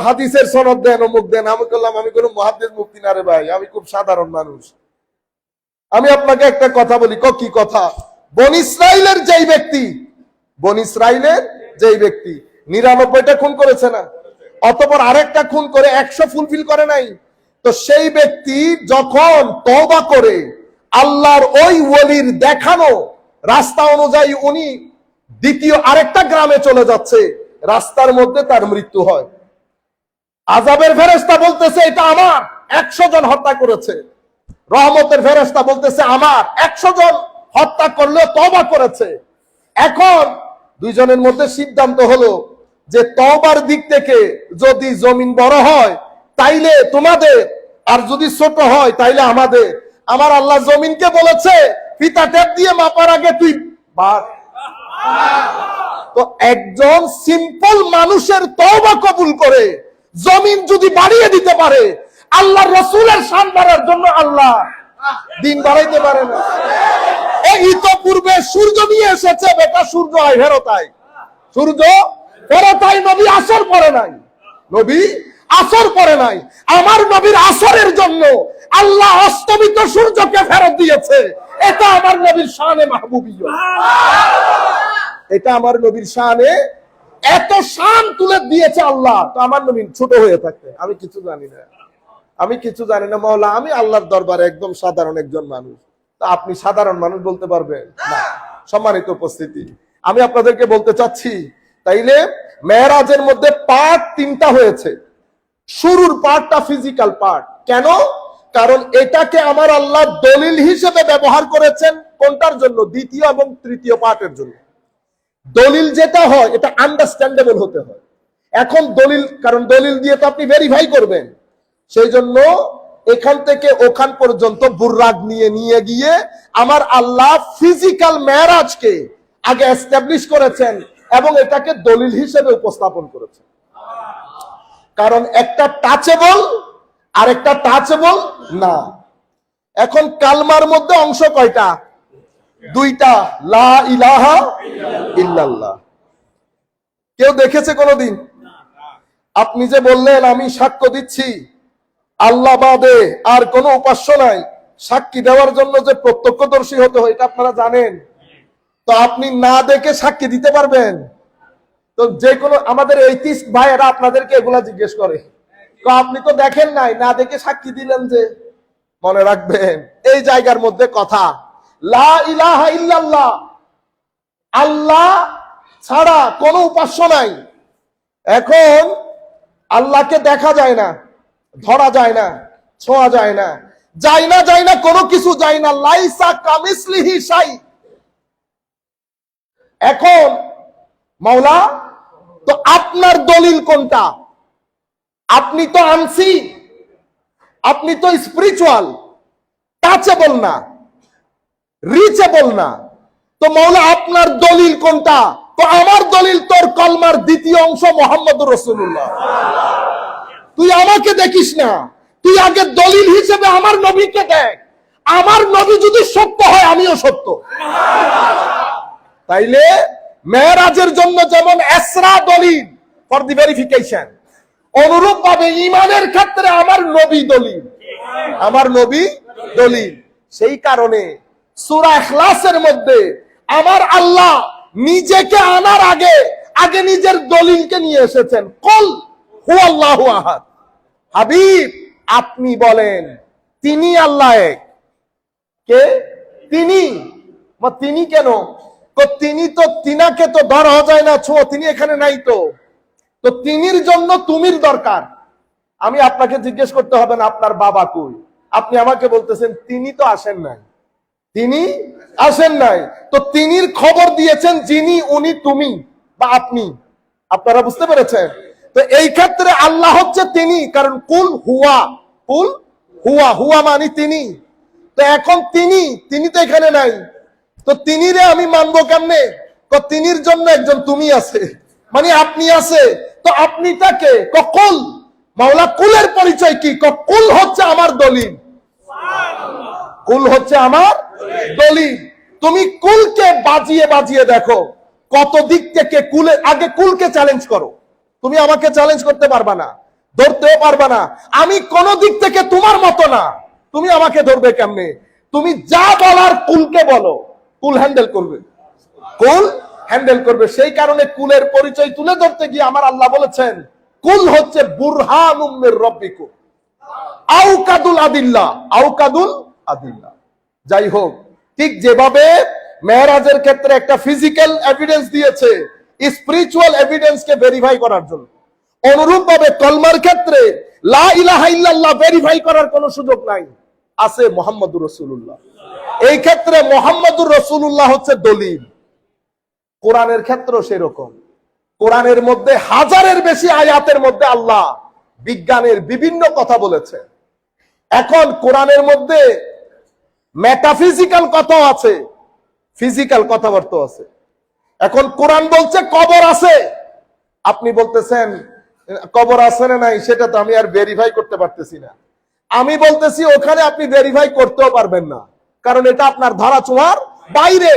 Speaker 1: হাদিসের সনদ দেন, অমুক দেন। আমি বললাম আমি কোন মুহাদ্দিস মুফতি না রে ভাই, আমি খুব সাধারণ মানুষ। আমি আপনাকে একটা কথা বলি। কি কথা? বনি ইসরাইলের যেই ব্যক্তি, বনি ইসরাইলের যেই ব্যক্তি 99টা খুন করেছে না, অতঃপর আরেকটা খুন করে 100 ফুলফিল করে নাই, তো সেই ব্যক্তি যখন তওবা করে আল্লাহর ওই ওলির দেখানো রাস্তা অনুযায়ী উনি দ্বিতীয় আরেকটা গ্রামে চলে যাচ্ছে, রাস্তার মধ্যে তার মৃত্যু হয়। আযাবের ফেরেশতা বলতেছে এটা আমার, 100 জন হত্যা করেছে। রহমতের ফেরেশতা বলতেছে আমার, 100 জন হত্যা করলেও তওবা করেছে। এখন দুইজনের মধ্যে সিদ্ধান্ত হলো যে তওবার দিক থেকে যদি জমিন বড় হয় তাইলে তোমাদের, আর যদি ছোট হয় তাইলে আমাদের। আমার আল্লাহ জমিনকে বলেছে ফিতা টেপ দিয়ে মাপার আগে তুই বাদ। তো একজন সিম্পল মানুষের তওবা কবুল করে জমিন যদি বাড়িয়ে দিতে পারে, আল্লাহর রাসূলের শান বাড়ার জন্য আল্লাহ দিন বাড়াইতে পারে না? এই ইতোপূর্বে সূর্য নিয়ে এসেছে, বেটা সূর্য আয় ফেরতাই, সূর্য ফেরতাই। নবী আসর পড়ে নাই, নবী আসর পড়ে নাই। আমার নবীর আসরের জন্য আল্লাহ অস্তমিত সূর্যকে ফেরত দিয়েছে। এটা আমার নবীর শানে মাহবুবিয়ত, এটা আমার নবীর শানে এত শান তুলে দিয়েছে আল্লাহ। তো আমার নবী ছোট হয়ে থাকতে আমি কিছু জানি না, আমি কিছু জানি না মাওলা, আমি আল্লাহর দরবারে একদম সাধারণ একজন মানুষ। তা আপনি সাধারণ মানুষ বলতে পারবেন না? সম্মানিত উপস্থিতি, আমি আপনাদেরকে বলতে চাচ্ছি, তাইলে মেরাজের মধ্যে পার্ট 3টা হয়েছে। শুরুর পার্টটা ফিজিক্যাল পার্ট। কেন? কারণ এটাকে আমার আল্লাহ দলিল হিসেবে ব্যবহার করেছেন কোনটার জন্য? দ্বিতীয় এবং তৃতীয় পার্টের জন্য। দলিল যেটা হয় এটা আন্ডারস্ট্যান্ডেবল হতে হয়। এখন দলিল, কারণ দলিল দিয়ে তো আপনি ভেরিফাই করবেন, সেই জন্য এখান থেকে ওখান পর্যন্ত বুর্রাক নিয়ে গিয়ে আমার আল্লাহ ফিজিক্যাল মেরাজকে আগে এস্টাবলিশ করেছেন এবং এটাকে দলিল হিসেবে উপস্থাপন করেছেন। কারণ একটা টাচেবল আর একটা টাচেবল না। এখন কালমার মধ্যে অংশ কয়টা? 2টা, লা ইলাহা ইল্লাল্লাহ। কেউ দেখেছে কোনোদিন? আপনি যে বললেন আমি সাক্ষ্য দিচ্ছি আল্লাহ বাদে আর কোনো উপাস্য নাই, সাক্ষী দেওয়ার জন্য যে প্রত্যক্ষদর্শী হতে হয় এটা আপনারা জানেন। তো আপনি না দেখে সাক্ষী দিতে পারবেন? তো যে কোনো আমাদের এইথিস্ট ভাইয়েরা আপনাদেরকে এগুলা জিজ্ঞেস করে, তো আপনি তো দেখেন নাই, না দেখে সাক্ষী দিলেন যে। মনে রাখবেন এই জায়গার মধ্যে কথা, লা ইলাহা ইল্লাল্লাহ, আল্লাহ ছাড়া কোনো উপাস্য নাই। এখন আল্লাহকে দেখা যায় না, ধরা যায় না, ছোঁয়া যায় না, যায় না কোনো কিছু যায় না। লাইসা কামিসলিহি শাই। এখন মাওলা তো আপনার দলিল কোনটা? আপনি তো আনছি, আপনি তো স্পিরিচুয়াল, টাচেবল না, রিচেবল না। তো মাওলা আপনার দলিল কোনটা? তো আমার দলিল তোর কলমার দ্বিতীয় অংশ মুহাম্মদুর রাসূলুল্লাহ। তুই আমাকে দেখিস না, তুই আগে দলিল হিসেবে আমার নবীকে দেখ। আমার নবী যদি সত্য হয় আমিও সত্য। তাইলে মেরাজের জন্য যেমন ইসরা দলিল ফর দি ভেরিফিকেশন, অনুরূপ ভাবে ঈমানের ক্ষেত্রে আমার নবী দলিল, আমার নবী দলিল। সেই কারণে সূরা ইখলাসের মধ্যে আমার আল্লাহ নিজেকে আনার আগে আগে নিজের দলিলকে নিয়ে এসেছেন, কুল হুয়াল্লাহু আহাদ। হাবিব আপনি বলেন তিনি আল্লাহ এক। কে? তিনি। তিনি কেন? তিনি তো, তিনাকে তো ধরা যায় না, ছো তিনি এখানে নাই, তো তিনির জন্য তুমির দরকার। আমি আপনাকে জিজ্ঞেস করতে হবে না আপনার বাবা কই, আপনি আমাকে বলতেছেন তিনি তো আসেন নাই, তিনি আসেন নাই, তো তিনির খবর দিয়েছেন যিনি, উনি, তুমি বা আপনি। আপনারা বুঝতে পেরেছেন? তো এই ক্ষেত্রে আল্লাহ হচ্ছে তিনি, কারণ কুল হুয়া, কুল হুয়া, হুয়া মানে তিনি। তো এখন তিনি তো এখানে নাই, তো তিনিরে আমি মানবো কেমনে? তো তিনির জন্য একজন তুমি আছে, মানে আপনি আছে, তো আপনিটাকে কুল, মাওলা কুলের পরিচয় কি? কুল হচ্ছে আমার দলিল, কুল হচ্ছে আমার দলিল। তুমি কুলকে বাজিয়ে বাজিয়ে দেখো কত দিক থেকে কুলের, আগে কুলকে চ্যালেঞ্জ করো। তুমি আমাকে চ্যালেঞ্জ করতে পারবা না, ধরতেও পারবা না, আমি কোন দিক থেকে তোমার মতো না, তুমি আমাকে ধরবে কেমনে? তুমি যা বলার কুলকে বলো, কুল হ্যান্ডেল করবে, কুল হ্যান্ডেল করবে। সেই কারণে কুলের পরিচয় তুলে ধরতে গিয়ে আমার আল্লাহ বলেছেন কুল হচ্ছে বুরহানুম মির রাব্বিকুম আওকাদুল আদিল্লাহ, আওকাদুল আদিল্লাহ। যাই হোক, ঠিক যেভাবে মেরাজের ক্ষেত্রে একটা ফিজিক্যাল এভিডেন্স দিয়েছে স্পিরিচুয়াল এভিডেন্সকে ভেরিফাই করার জন্য, অনুরূপ ভাবে কলমার ক্ষেত্রে লা ইলাহা ইল্লাল্লাহ ভেরিফাই করার কোনো সুযোগ নাই, আছে মুহাম্মদুর রাসূলুল্লাহ। এই ক্ষেত্রে মুহাম্মদুর রাসূলুল্লাহ হচ্ছে দলিল। কোরআনের ক্ষেত্রেও সেরকম, কোরআনের মধ্যে হাজারের বেশি আয়াতের মধ্যে আল্লাহ বিজ্ঞানের বিভিন্ন কথা বলেছে। এখন কোরআনের মধ্যে মেটাফিজিক্যাল কথাও আছে, ফিজিক্যাল কথাবার্তা আছে। এখন কোরআন বলছে কবর আছে, আপনি বলতেছেন কবর আছে না নাই সেটা তো আমি আর ভেরিফাই করতে পারতেছি না। আমি বলতেছি ওখানে আপনি ভেরিফাই করতেও পারবেন না, কারণ এটা আপনার ধারা ছোঁয়ার বাইরে।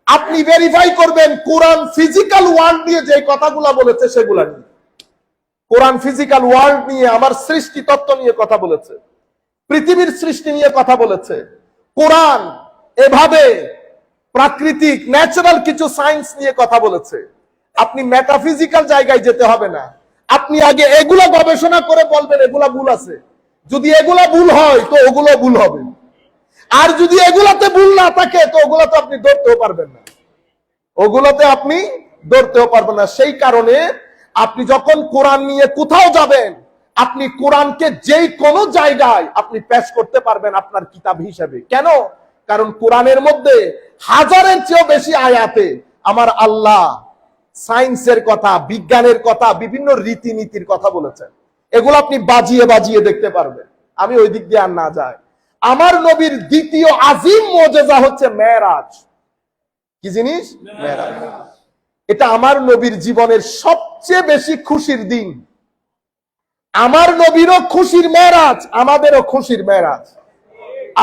Speaker 1: আপনি ভেরিফাই করবেন কোরআন ফিজিক্যাল ওয়ার্ল্ড নিয়ে যে কথাগুলো বলেছে সেগুলা নিয়ে। কোরআন ফিজিক্যাল ওয়ার্ল্ড নিয়ে, আমার সৃষ্টি তত্ত্ব নিয়ে কথা বলেছে, পৃথিবীর সৃষ্টি নিয়ে কথা বলেছে। কোরআন এভাবে প্রাকৃতিক ন্যাচারাল কিছু সায়েন্স নিয়ে কথা বলেছে। আপনি মেটাফিজিক্যাল জায়গায় যেতে হবে না, আপনি আগে এগুলা গবেষণা করে বলবেন এগুলা ভুল আছে। যদি এগুলা ভুল হয় তো ওগুলো ভুল হবে, আর যদি এগুলাতে ভুল না থাকে তো ওগুলাতে আপনি ধরতেও পারবেন না, ওগুলোতে আপনি ধরতেও পারবেন না। সেই কারণে আপনি যখন কোরআন নিয়ে কোথাও যাবেন, আপনি কোরআনকে যেই কোনো জায়গায় আপনি পেশ করতে পারবেন আপনার কিতাব হিসেবে। কেন? কারণ কোরআনের মধ্যে হাজারের চেয়েও বেশি আয়াতে আমার আল্লাহ সায়েন্সের কথা, বিজ্ঞানের কথা, বিভিন্ন রীতিনীতির কথা বলেছেন। এগুলো আপনি বাজিয়ে বাজিয়ে দেখতে পারবেন। আমি ওই দিক দিয়ে আর না যাই। আমার নবীর দ্বিতীয় আজিম মুজিজা হচ্ছে মেরাজ। কি জিনিস? মেরাজ। এটা আমার নবীর জীবনের সবচেয়ে বেশি খুশির দিন। আমার নবীরও খুশির মেরাজ, আমাদেরও খুশির মেরাজ।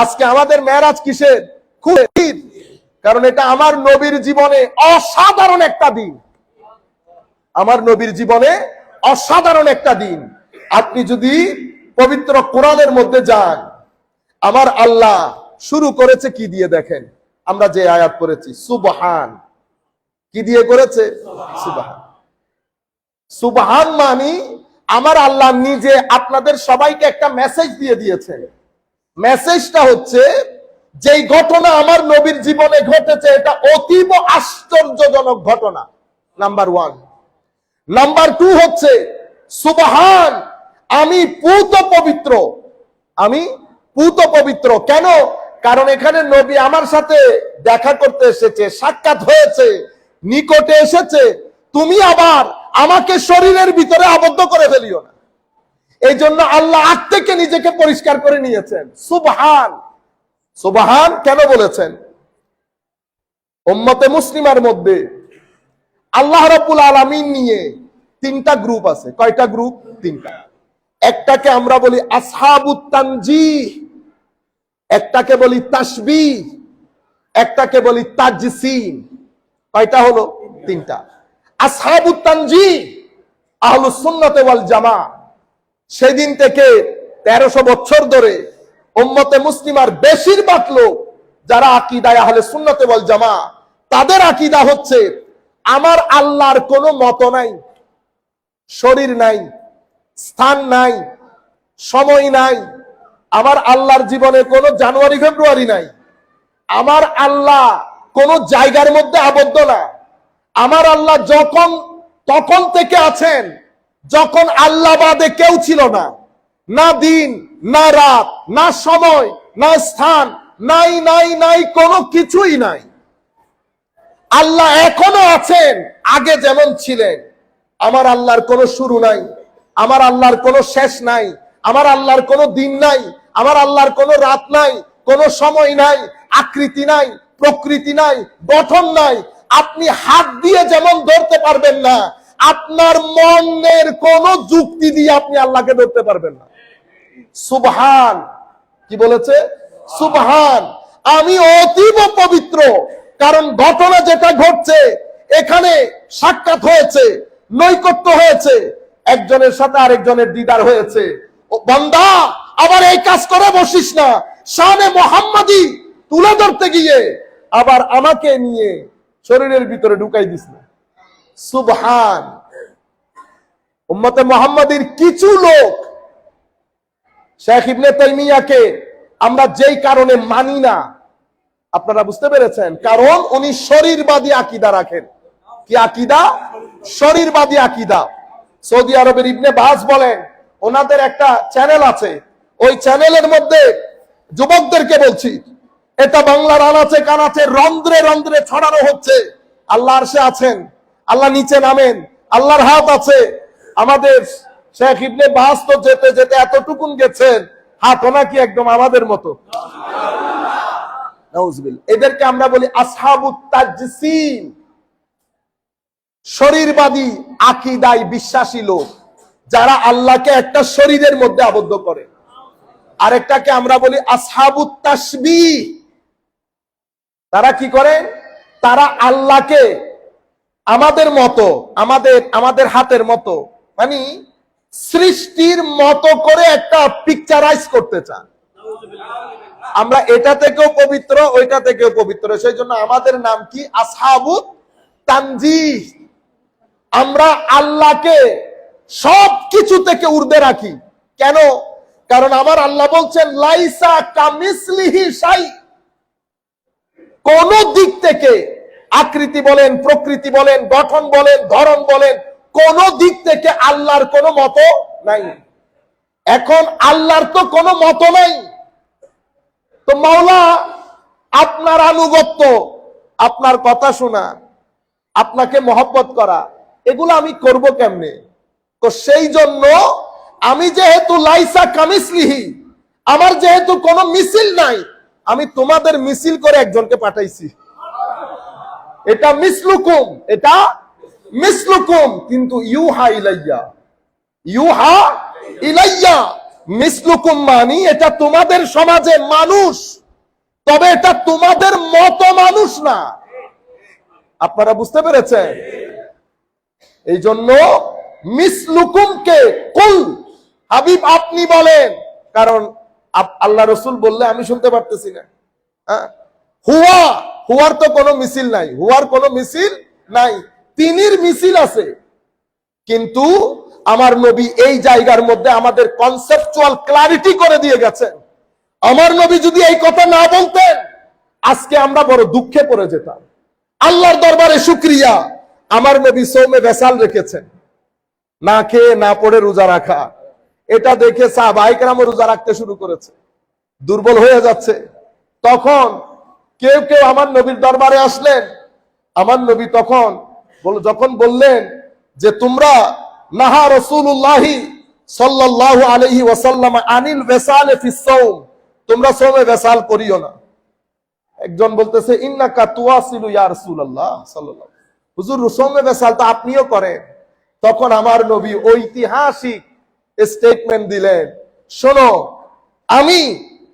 Speaker 1: আজকে আমাদের মেরাজ কিসের? খুশির। কারণ এটা আমার নবীর জীবনে অসাধারণ একটা দিন, আমার নবীর জীবনে অসাধারণ একটা দিন। আপনি যদি পবিত্র কোরআনের মধ্যে যান, আমার আল্লাহ শুরু করেছে কি দিয়ে দেখেন, আমরা যে আয়াত পড়েছি সুবহান, কি দিয়ে করেছে? সুবহান। সুবহান মানে আমার আল্লাহ নিজে আপনাদের সবাইকে একটা মেসেজ দিয়ে দিয়েছে। মেসেজটা হচ্ছে যেই ঘটনা আমার নবীর জীবনে ঘটেছে এটা অতীব আশ্চর্যজনক ঘটনা, নাম্বার 1। নাম্বার 2 হচ্ছে সুবহান, আমি পুত পবিত্র, আমি পুত পবিত্র। কেন? কারণ এখানে নবী আমার সাথে দেখা করতে এসেছে, সাক্ষাৎ হয়েছে, নিকটে এসেছে। তুমি আবার আমাকে শরীরের ভিতরে আবদ্ধ করে ফেলিও না। এই জন্য আল্লাহ আগ থেকে নিজেকে পরিষ্কার করে নিয়েছেন। সুবহান। সুবহান কেন বলেছেন? উম্মতে মুসলিমার মধ্যে আল্লাহ রাব্বুল আলামিন নিয়ে 3টা গ্রুপ আছে। কয়টা গ্রুপ? 3টা। একটাকে আমরা বলি আসহাবুত তানজিহ, একটাকে বলি তাসবিহ, একটাকে বলি তাজসিম। কয়টা হলো? 3টা। আসহাবুত তানজিহ আহলুস সুন্নাত ওয়াল জামাআহ, সেদিন থেকে 1300 বছর ধরে উম্মতে মুসলিমার বেশিরভাগ লোক যারা আকীদায়ে আহলে সুন্নাতে ওয়াল জামা, তাদের আকীদা হচ্ছে আমার আল্লাহর কোনো মত নাই, শরীর নাই, স্থান নাই, সময় নাই। আমার আল্লাহর জীবনে কোনো জানুয়ারি ফেব্রুয়ারি নাই। আমার আল্লাহ কোনো জায়গার মধ্যে আবদ্ধ না। আমার আল্লাহ যখন তখন থেকে আছেন যখন আল্লাহ বাদে কেউ ছিল না। না দিন, না রাত, না সময়, না স্থান, নাই নাই নাই, কোনো কিছুই নাই। আল্লাহ এখনো আছেন আগে যেমন ছিলেন। আমার আল্লাহর কোনো শুরু নাই, আমার আল্লাহর কোনো শেষ নাই, আমার আল্লাহর কোনো দিন নাই, আমার আল্লাহর কোনো রাত নাই, কোনো সময় নাই, আকৃতি নাই, প্রকৃতি নাই, গঠন নাই। আপনি হাত দিয়ে যেমন ধরতে পারবেন না, আপনার মনের কোন যুক্তি দিয়ে আপনি আল্লাহকে ধরতে পারবেন না। সুবহান, কি বলেছে? সুবহান, আমি অতীব পবিত্র। কারণ ঘটনা যেটা ঘটছে, এখানে সাক্ষাৎ হয়েছে, নৈকট্য হয়েছে, একজনের সাথে আরেকজনের দিদার হয়েছে। ও বান্দা, আবার এই কাজ করে বসিস না। শানে মুহাম্মাদি তুলে ধরতে গিয়ে আবার আমাকে নিয়ে শরীরের ভিতরে ঢুকাই দিস না। সুবহান। উম্মতে মুহাম্মাদির কিছু লোক শেখ ইবনে তাইমিয়াকে আমরা যেই কারণে মানি না, আপনারা বুঝতে পেরেছেন? কারণ উনি শরীরবাদী আকীদা রাখেন। কি আকীদা? শরীরবাদী আকীদা। সৌদি আরবের ইবনে বাজ বলেন, ওনাদের একটা চ্যানেল আছে, ওই চ্যানেলের মধ্যে যুবকদেরকে বলছি, এটা বাংলার আনাচে কানাচে রন্ধ্রে রন্ধ্রে ছড়ানো হচ্ছে আল্লাহ আরশে আছেন, আল্লাহ নিচে নামেন, আল্লাহর হাত আছে। আমাদের শেখ ইবনে বাজ তো যেতে যেতে এতটুকুন গেছেন, হাত নাকি একদম আমাদের মতো। নাউজুবিল্লাহ। এদেরকে আমরা বলি আসহাবুত তাজসিম, শরীরবাদী আকীদায় বিশ্বাসী লোক, যারা আল্লাহকে একটা শরীরের মধ্যে আবদ্ধ করে। আরেকটাকে আমরা বলি আসহাবুত তাশবিহ। তারা কি করে? তারা আল্লাহকে আমাদের মতো, আমাদের হাতের মতো, মানে সৃষ্টির মতো করে একটা পিকচারাইজ করতে চান। আমরা এটা থেকেও পবিত্র, ওইটা থেকেও পবিত্র, সেই জন্য আমাদের নাম কি? আসহাবুত তানজিহ। আমরা আল্লাহকে সব কিছু থেকে ঊর্ধ্বে রাখি। কেন? কারণ আমার আল্লাহ বলছেন লাইসা কামিসলিহি শাই। কোন দিক থেকে, আকৃতি বলেন, প্রকৃতি বলেন, গঠন বলেন, ধরন বলেন, কোন দিক থেকে আল্লাহর কোনো মত নাই। এখন আল্লাহর তো কোনো মত নাই, তো মাওলা আপনার আনুগত্য, আপনার কথা শোনা, আপনাকে মহব্বত করা, এগুলো আমি করব কেমনে? তো সেই জন্য আমি যেহেতু লাইসা কামিসলিহি, আমার যেহেতু কোনো মিছিল নাই, আমি তোমাদের মিছিল করে একজনকে পাঠাইছি। এটা মিসলুকুম, এটা মিসলুকুম, কিন্তু ইউহা ইলাইয়া, ইউহা ইলাইয়া। মিসলুকুম মানি এটা তোমাদের সমাজে মানুষ, তবে এটা তোমাদের মতো মানুষ না। আপনারা বুঝতে পেরেছেন? এই জন্য মিসলুকুমকে কুল, হাবিব আপনি বলেন, কারণ আল্লাহ রসুল বললে আমি শুনতে পারতেছি না। হুয়া, হুয়ার তো কোনো মিছিল নাই, হুয়ার কোনো মিছিল নাই, তিনির মিছিল আছে। কিন্তু আমার নবী এই জায়গার মধ্যে আমাদের কনসেপচুয়াল ক্লারিটি করে দিয়ে গেছেন। আমার নবী যদি এই কথা না বলতেন, আজকে আমরা বড় দুঃখে পড়ে যেতাম। আল্লাহর দরবারে শুকরিয়া, আমার নবী সৌমে ভেসাল রেখেছেন, না খেয়ে না পড়ে রোজা রাখা। এটা দেখে সাহাবায়ে কেরামও রোজা রাখতে শুরু করেছে, দুর্বল হয়ে যাচ্ছে। তখন কেউ কেউ আমার নবীর দরবারে আসলেন। আমার নবী তখন যখন বললেন যে তোমরা নাহা রাসূলুল্লাহি সাল্লাল্লাহু আলাইহি ওয়াসাল্লাম আনিল ওয়াসালে ফিস সাওম, তোমরা সওমে ওয়াসাল করিও না। একজন বলতেছে ইন্নাকা তুয়াসিলু ইয়া রাসূলুল্লাহ সাল্লাল্লাহু, হুজুর সওমে ওয়াসাল তো আপনিও করেন। তখন আমার নবী ঐতিহাসিক স্টেটমেন্ট দিলেন, শোনো, আমি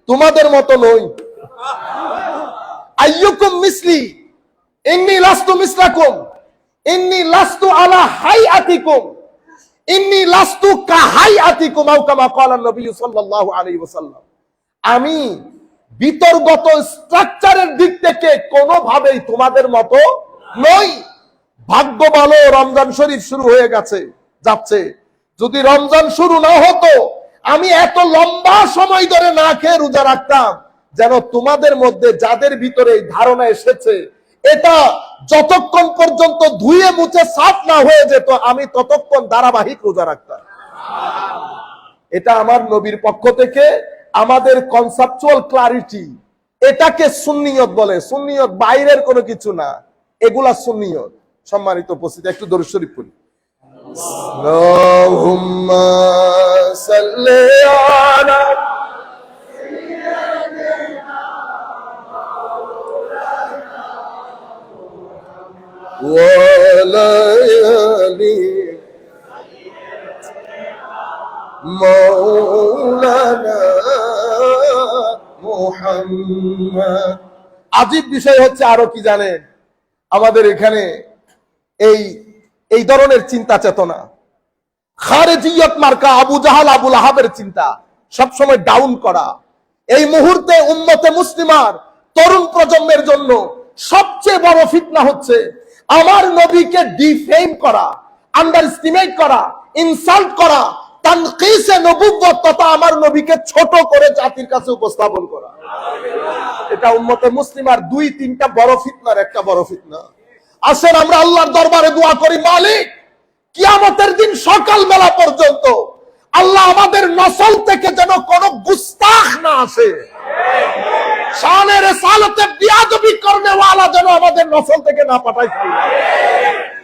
Speaker 1: তোমাদের মতো নই। আইয়ুকুম মিসলি ইন্নী লাস্তু মিসলাকুম ইন্নী লাস্তু আলা হাইআতিকুম ইন্নী লাস্তু কাহাইআতিকুম আও কামা ক্বালা নবী সাল্লাল্লাহু আলাইহি ওয়াসাল্লাম। আমি বিতর্গত স্ট্রাকচারের দিক থেকে কোনোভাবেই তোমাদের মতো নই। ভাগ্য ভালো রমজান শরীফ শুরু হয়ে যাচ্ছে। যদি রমজান শুরু না হতো, আমি এত লম্বা সময় ধরে না খেয়ে রোজা রাখতাম, যেন তোমাদের মধ্যে যাদের ভিতরে এই ধারণা এসেছে, এটা যতক্ষণ পর্যন্ত ধুয়ে মুছে সাফ না হয়ে যেত, আমি ততক্ষণ ধারাবাহিক রোজা রাখতাম। এটা আমার নবীর পক্ষ থেকে আমাদের কনসেপচুয়াল ক্লারিটি। এটাকে সুন্নিয়ত বলে। সুন্নিয়ত বাইরের কোনো কিছু না, এগুলা সুন্নিয়ত। সম্মানিত উপস্থিতি, একটু দরুদ শরীফ পড়ি। আল্লাহুম্মা সাল্লি আলা ওয়ালা আলি মাওলানা মুহাম্মদ। আজীব বিষয় হচ্ছে আরো কি জানেন, আমাদের এখানে এই ধরনের চিন্তা চেতনা, খারেজিয়ত মার্কা আবু জাহাল আবুল আহাবের চিন্তা সবসময় ডাউন করা। এই মুহূর্তে উম্মতে মুসলিমার তরুণ প্রজন্মের জন্য সবচেয়ে বড় ফিতনা হচ্ছে আমার নবীকে ডিফেম করা, আন্ডারএস্টিমেট করা, ইনসাল্ট করা, তানকিসে নবুওয়াত তথা আমার নবীকে ছোট করে জাতির কাছে উপস্থাপন করা। এটা উম্মতে মুসলিমার 2-3টা বড় ফিতনার একটা বড় ফিতনা। আসেন আমরা আল্লাহর দরবারে দোয়া করি, মালিক কিয়ামতের দিন সকাল বেলা পর্যন্ত আল্লাহ আমাদের নসল থেকে যেন কোনো গুস্তাখ না আসে, শানে রিসালাতে বিয়াদবি করনে ওয়ালা যেন আমাদের নসল থেকে না পাঠায়।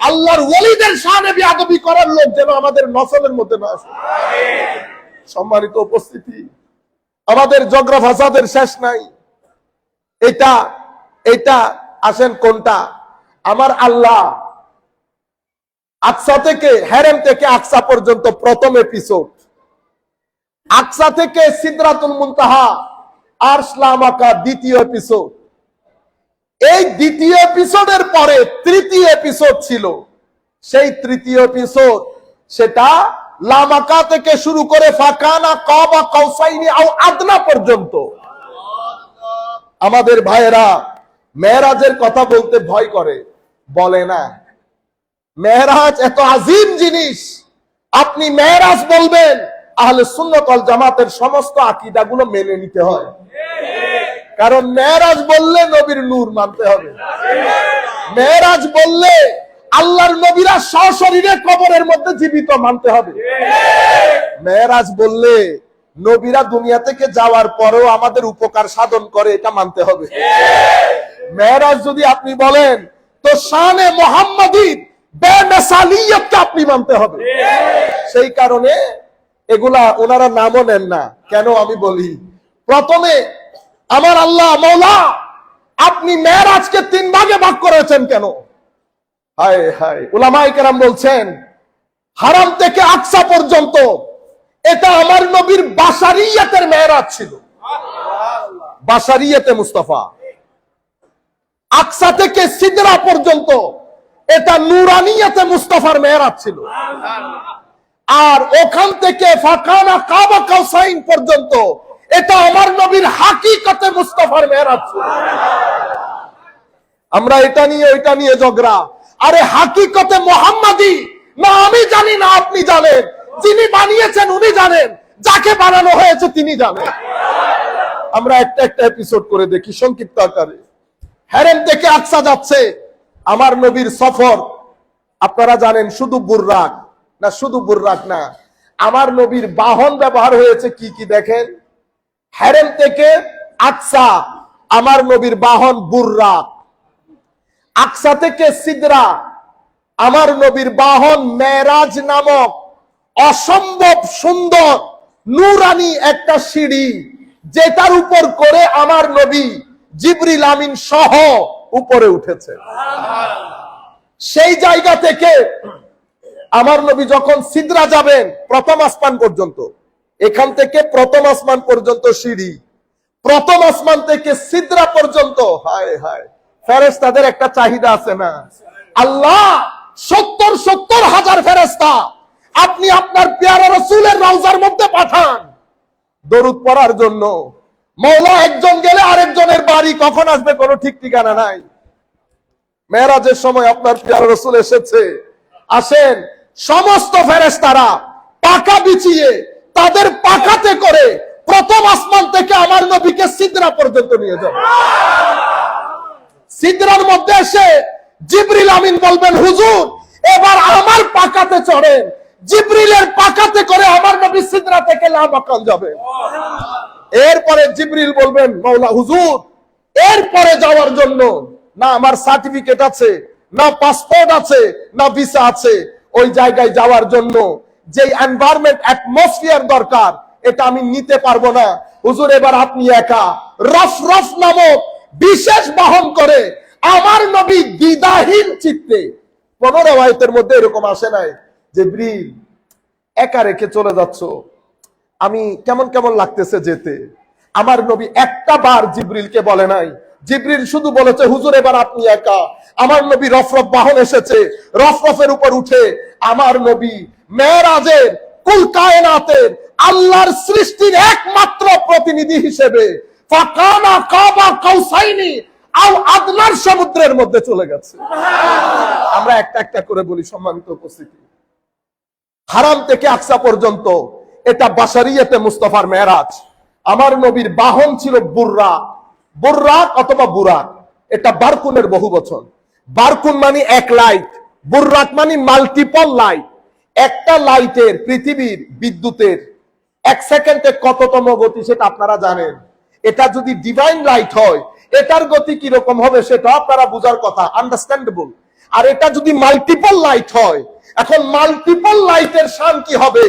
Speaker 1: আল্লাহর ওলিদের শানে বিয়াদবি করার লোক যেন আমাদের নসলের মধ্যে না আসে। সম্মানিত উপস্থিতি, আমাদের জগরা ফাসাদের শেষ নাই। এটা আসেন কোনটা? আমার আল্লাহ আকসা থেকে, হেরেম থেকে আকসা পর্যন্ত প্রথম এপিসোড, আকসা থেকে সিদরাতুল মুনতাহা আরশ লামাকা দ্বিতীয় এপিসোড, এই দ্বিতীয় এপিসোডের পরে তৃতীয় এপিসোড ছিল। সেই তৃতীয় এপিসোড সেটা লামাকা থেকে শুরু করে ফাকানা কাবা কাউসাইনি আও আদনা পর্যন্ত। আমাদের ভাইয়েরা মেরাজের কথা বলতে ভয় করে, বলে না। মেরাজ এত আজিম জিনিস, আপনি মেরাজ বলবেন, আহলে সুন্নাত ওয়াল জামাতের সমস্ত আকীদাগুলো মেনে নিতে হয়। কারণ মেরাজ বললে নবীর নূর মানতে হবে। মেরাজ বললে আল্লাহর নবীরা সশরীরে কবরের মধ্যে জীবিত মানতে হবে। মেরাজ বললে নবীরা দুনিয়া থেকে যাওয়ার পরেও আমাদের উপকার সাধন করে, এটা মানতে হবে। মেরাজ যদি আপনি বলেন, তো শানে মুহাম্মাদীর বেমিসালিয়তকে আপনি মানতে হবে। সেই কারণে এগুলা ওনারা নামও নেন না। কেন আমি বলি, প্রথমে আমার আল্লাহ মওলা আপনি মেরাজকে 3 ভাগে ভাগ করেছেন কেন? হায় হায়, উলামায়ে কেরাম বলছেন হারাম থেকে আকসা পর্যন্ত এটা আমার নবীর বাশারিয়তের মেরাজ ছিল, বাশারিয়তে মুস্তাফা। আকসা থেকে সিদরা পর্যন্ত এটা নূরানিয়তে মুস্তাফার মেরাজ ছিল। আর ওখান থেকে ফাকানা কাবা কাউসাইন পর্যন্ত এটা আমার নবীর হাকিকতে মুস্তাফার মেরাজ ছিল। আমরা এটা নিয়ে ওইটা নিয়ে ঝগড়া। আরে হাকিকতে মুহাম্মাদি না আমি জানি না আপনি জানেন, যিনি বানিয়েছেন উনি জানেন, যাকে বানানো হয়েছে তিনি জানেন। আমরা একটা এপিসোড করে দেখি সংক্ষিপ্ত আকারে। হেরেম থেকে আকসা যাচ্ছে আমার নবীর সফর, আপনারা জানেন শুধু বুররাক না, শুধু বুররাক না, আমার নবীর বাহন ব্যবহার হয়েছে কি কি দেখেন। হেরেম থেকে আকসা আমার নবীর বাহন বুররাক, আকসা থেকে সিদরা আমার নবীর বাহন মেরাজ নামক অসম্ভব সুন্দর নূরানি একটা সিঁড়ি, যেটার উপর করে আমার নবী জিবরিল আমিন সহ উপরে উঠেছে। সেই জায়গা থেকে আমার নবী যখন সিদরা যাবেন প্রথম আসমান পর্যন্ত, এখান থেকে প্রথম আসমান পর্যন্ত সিঁড়ি, প্রথম আসমান থেকে সিদরা পর্যন্ত, হায় হায়, ফেরেশতাদের একটা চাহিদা আছে না? আল্লাহ 70 হাজার ফেরেশতা আপনি আপনার পেয়ারা রাসূলের রওজার মধ্যে পাঠান দরুদ পড়ার জন্য। মওলা একজন গেলে আরেকজনের বাড়ি কখন আসবে কোনো ঠিক ঠিকানা নাই। মেরাজের সময় আপনার প্রিয় রাসূল এসেছে, আসেন সমস্ত ফেরেশতারা পাকা বিছিয়ে তাদের পাকাতে করে প্রথম আসমান থেকে আমার নবীকে সিদরা পর্যন্ত নিয়ে যাবে। সিদরার মধ্যে এসে জিবরিল আমিন বলবেন, হুজুর এবার আমার পাকাতে চড়েন। জিবরিলের পাকাতে করে আমার নবী সিদরা থেকে লামাকান যাবে। এরপরে জিবরিল বলবেন, মাওলা হুজুর এরপরে যাওয়ার জন্য না আমার সার্টিফিকেট আছে, না পাসপোর্ট আছে, না ভিসা আছে। ওই জায়গায় যাওয়ার জন্য যে এনভায়রনমেন্ট অ্যাটমসফিয়ার দরকার এটা আমি নিতে পারবো না। হুজুর এবার আপনি একা রফরফ নামক বিশেষ বাহন করে আমার নবী দ্বিধাহীন চিত্তে, কোন রওয়ায়াতের মধ্যে এরকম আসে নাই জিবরিল একা রেখে চলে যাচ্ছ, আমি কেমন কেমন লাগতেছে যেতে। আমার নবী একটা বার জিবরিলকে বলে নাই। জিবরিল শুধু বলেছে, হুজুর এবার আপনি একা। আমার নবী রফরফ বাহন এসেছে, রফরফের উপর উঠে আমার নবী মেরাজের কুল কায়নাতের আল্লাহর সৃষ্টির একমাত্র প্রতিনিধি হিসেবে ফাকানা কাবা কাউসাইনি আও আদনার সমুদ্রের মধ্যে চলে গেছে। আমরা একটা একটা করে বলি সম্মানিত উপস্থিতি। হারাম থেকে আকসা পর্যন্ত এটা বাশারিয়তে মুস্তাফার মেরাজ। আমার নবীর বাহন ছিল বুররা, বুররাক অথবা বুরাক। এটা বারকুনের বহুবচন। বারকুন মানে এক লাইট, বুররাক মানে মাল্টিপল লাইট। একটা লাইটের পৃথিবীর বিদ্যুতের এক সেকেন্ডে কততম গতি সেটা আপনারা জানেন। এটা যদি ডিভাইন লাইট হয় এটার গতি কিরকম হবে সেটা আপনারা বুঝার কথা, আন্ডারস্ট্যান্ডেবল। আর এটা যদি মাল্টিপল লাইট হয়, এখন মাল্টিপল লাইটের শান কি হবে?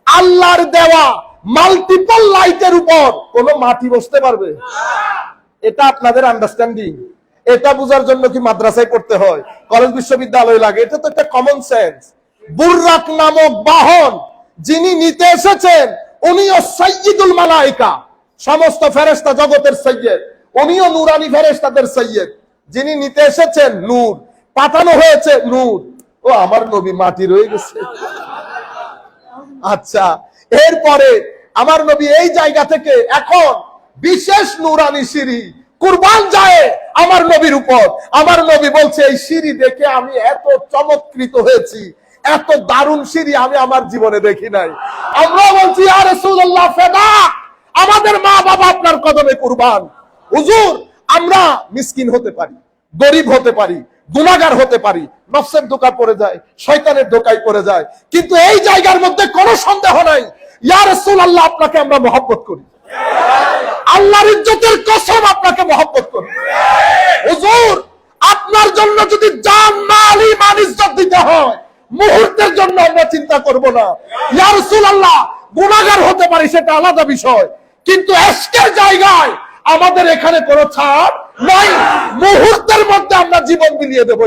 Speaker 1: আল্লাহর দেওয়া মাল্টিপল লাইটের উপর কোন মাটি বসতে পারবে? এটা আপনাদের আন্ডারস্ট্যান্ডিং। এটা বুঝার জন্য কি মাদ্রাসায় পড়তে হয়, কলেজ বিশ্ববিদ্যালয় লাগে? এটা তো একটা কমন সেন্স। বুররাক নামক বাহন যিনি নিতে এসেছেন উনিও সাইয়্যিদুল মালায়েকা, সমস্ত ফেরেশতা জগতের সৈয়দ। উনিও নূরানী ফেরেশতাদের সৈয়দ। যিনি নিতে এসেছেন নূর, পাঠানো হয়েছে নূর। ও আমার নবী মাটি রয়ে গেছে। আচ্ছা, এরপরে আমার নবী এই জায়গা থেকে এখন বিশেষ নূরানী সিঁড়ি কুরবান যায় আমার নবীর উপর। আমার নবী বলছে, এই সিঁড়ি দেখে আমি এত চমৎকৃত হয়েছি, এত দারুণ সিঁড়ি আমি আমার জীবনে দেখি নাই। আমরা বলছি, ইয়া রাসূলুল্লাহ ফেদা, আমাদের মা বাবা আপনার কদমে কুরবান। হুজুর আমরা মিসকিন হতে পারি, গরিব হতে পারি, গুনাহগার হতে পারি, নফসের ধোঁকা পড়ে যায়, শয়তানের ধোঁকায় পড়ে যায়, কিন্তু এই জায়গার মধ্যে কোনো সন্দেহ নাই ইয়া রাসূলুল্লাহ আপনাকে আমরা মহব্বত করি, আল্লাহর ইজ্জতের কসম আপনাকে মহব্বত করি। হুজুর আপনার জন্য যদি জান মাল ঈমান ইজ্জত দিতে হয় মুহূর্তের জন্য আমরা চিন্তা করব না। ইয়া রাসূলুল্লাহ গুনাহগার হতে পারি সেটা আলাদা বিষয়, কিন্তু এশকের জায়গায় আমাদের এখানে কোনো ছাড় নাই। মুহূর্তের মধ্যে আমরা জীবন বিলিয়ে দেব।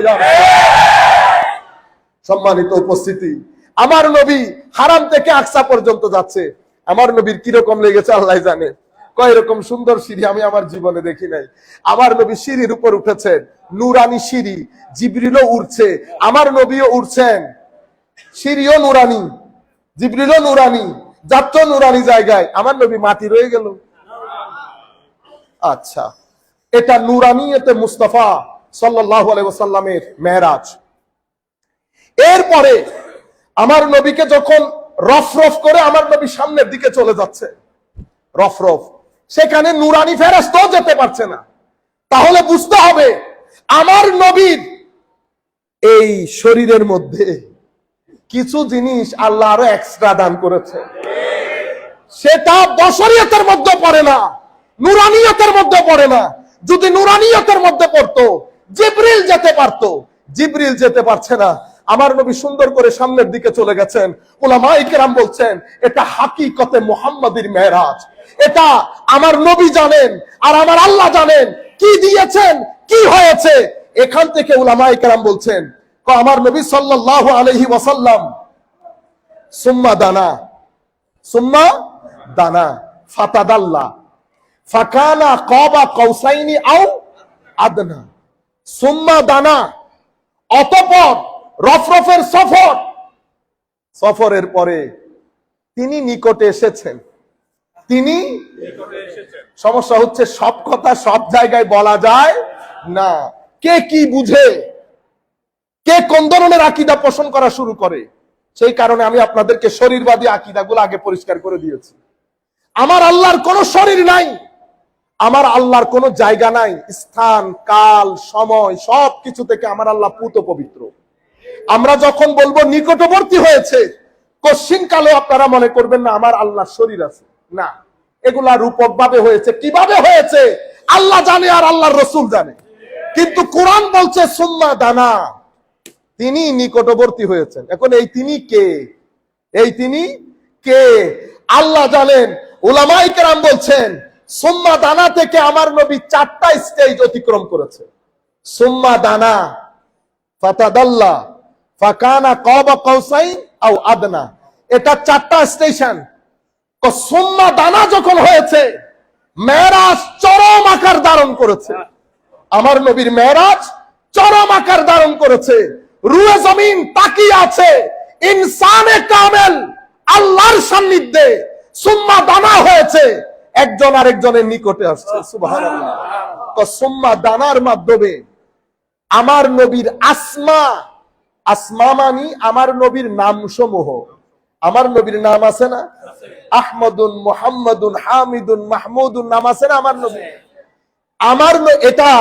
Speaker 1: সম্মানিত উপস্থিতি, আমার নবী হারাম থেকে আকসা পর্যন্ত যাচ্ছে। আমার নবীর কিরকম লেগেছে আল্লাহ জানে। কয় এরকম সুন্দর সিঁড়ি আমি আমার জীবনে দেখি নাই। আমার নবী সিঁড়ির উপর উঠেছেন, নুরানি সিঁড়ি, জিবরিলও উঠছে, আমার নবীও উঠছেন। সিঁড়িও নুরানি, জিবরিলও নুরানি, যাচ্ছ নুরানি জায়গায়, আমার নবী মাটি রয়ে গেল। আচ্ছা, এটা নুরানিয়তে মুস্তাফা সাল্লাল্লাহু আলাইহি ওয়াসাল্লামের মেরাজ। এরপরে আমার নবীকে যখন রফরফ করে আমার নবী সামনের দিকে চলে যাচ্ছে, রফরফ, সেখানে নুরানি ফেরেশতাও যেতে পারছে না। তাহলে বুঝতে হবে আমার নবীর এই শরীরের মধ্যে কিছু জিনিস আল্লাহ আরো এক্সট্রা দান করেছে, সেটা বশরিয়তের মধ্যে পড়ে না, নুরানিয়তের মধ্যে পড়ে না। যদি নুরানিয়তের মধ্যে পড়তো জিবরিল যেতে পারতো, জিবরিল যেতে পারছে না। আমার নবী সুন্দর করে সামনের দিকে চলে গেছেন। উলামায়ে কেরাম বলছেন এটা হাকিকতে মুহাম্মাদীর মেরাজ। এটা আমার নবী জানেন আর আমার আল্লাহ জানেন কি দিয়েছেন কি হয়েছে। এখান থেকে উলামায়ে কেরাম বলছেন আমার নবী সাল্লাল্লাহু আলাইহি ওয়াসাল্লাম সুম্মা দানা ফাতাদাল্লা ফাকানা কাবা কাউসাইনি আও আদনা। সুম্মা দানা, অতঃপর রফরফের সফরের পরে তিনি নিকটে এসেছেন। তিনি সমস্যা হচ্ছে সব কথা সব জায়গায় বলা যায় না। কে কি বুঝে, কে কোন ধরনের আকীদা পোষণ করা শুরু করে, সেই কারণে আমি আপনাদেরকে শরীরবাদী আকীদাগুলো আগে পরিষ্কার করে দিয়েছি। আমার আল্লাহর কোনো শরীর নাই, আমার আল্লাহর কোনো জায়গা নাই, স্থান কাল সময় সবকিছু থেকে আমার আল্লাহ পুত পবিত্র। আমরা যখন বলবো নিকটবর্তী হয়েছে, কশ্চিন কালে আপনারা মনে করবেন না আমার আল্লাহর শরীর আছে, না, এগুলা রূপক ভাবে হয়েছে। কিভাবে হয়েছে আল্লাহ জানে আর আল্লাহর রসুল জানে। কিন্তু কোরআন বলছে সুম্মা দানা, তিনি নিকটবর্তী হয়েছেন। এখন এই তিনি কে? এই তিনি কে আল্লাহ জানেন। উলামায়ে কেরাম বলছেন সুম্মা দানা থেকে আমার নবী 4টা স্টেজ অতিক্রম করেছে। সুম্মা দানা ফাতাদাল্লা ফাকানা কাবা কাউসাইন আও আদনা, এটা 4টা স্টেশন। সুম্মা দানা যখন হয়েছে, মেরাজ চরম আকার ধারণ করেছে। আমার নবীর মেরাজ চরম আকার ধারণ করেছে। রুয়ে জমিন তাকিয়ে আছে ইনসানে কামেল আল্লাহর সান্নিধ্যে। সুম্মা দানা হয়েছে, একজন আরেকজনের নিকটে আসছে। সুবহানাল্লাহ। তো সুম্মা দানার মাধ্যমে আমার নবীর আসমা, আসমা মানি আমার নবীর নাম সমূহ। আমার নবীর নাম আছে না? আহমদুন, মুহাম্মাদুন, হামিদুন, মাহমুদুন নাম আছে না আমার নবী? আমার এটা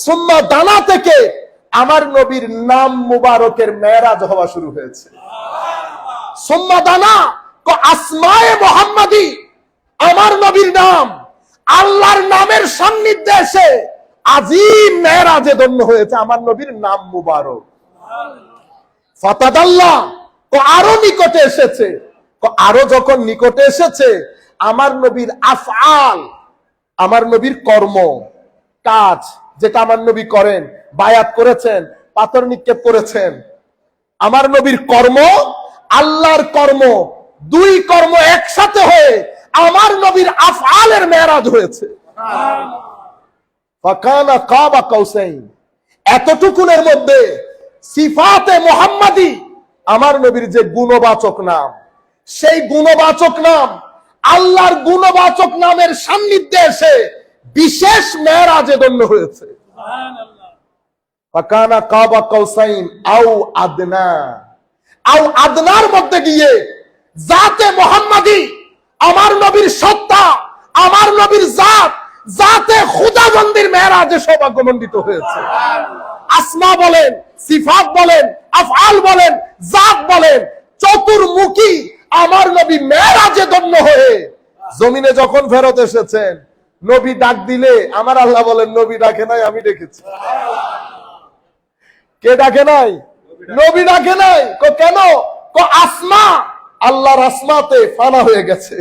Speaker 1: সুম্মা দানা থেকে আমার নবীর নাম মুবারকের মেরাজ হওয়া শুরু হয়েছে। সুম্মা দানা আসমায়ে মুহাম্মাদি, আমার নবীর নাম আল্লাহর নামের সান্নিধ্যে এসে আজিম মেরাজে ধন্য হয়েছে আমার নবীর নাম মুবারক। ফাতাদাল্লাহ আরো নিকটে এসেছে। আরো যখন নিকটে এসেছে, আমার নবীর আফআল, আমার নবীর কর্ম কাজ, যেটা আমার নবী করেন, বায়াত করেছেন, পাথর নিক্ষেপ করেছেন, আমার নবীর কর্ম, আল্লাহর কর্ম, দুই কর্ম একসাথে হয়ে আমার নবীর আফআলের মেরাজ হয়েছে। ফাকানা কাবা কাউসাইন, এতটুকুনের মধ্যে সিফাতে মুহাম্মাদি, আমার নবীর যে গুণবাচক নাম, সেই গুণবাচক নাম, আল্লাহর গুণবাচক নামের সান্নিধ্যে এসে বিশেষ মেরাজে ধন্য হয়েছে। ফাকানা কাবা কাউসাইন আও আদনা, আও আদনার মধ্যে গিয়ে জাতে মুহাম্মাদি, আমার নবীর সত্তা, আমার নবীর জাত, জাতে খুদাবন্দির মেরাজে সৌভাগ্যমণ্ডিত হয়েছে। আসমা বলেন, সিফাত বলেন, আফআল বলেন, জাত বলেন, চতুর্মুখী আমার নবী মেরাজে ধন্য হয়ে জমিনে যখন ফেরত এসেছেন, নবী ডাক দিলে আমার আল্লাহ বলেন নবী ডাকে নাই, আমি ডেকেছি। কে ডাকে নাই? নবী ডাকে নাই। কেন? আসমা আল্লাহর আসমাতে ফানা হয়ে গেছে,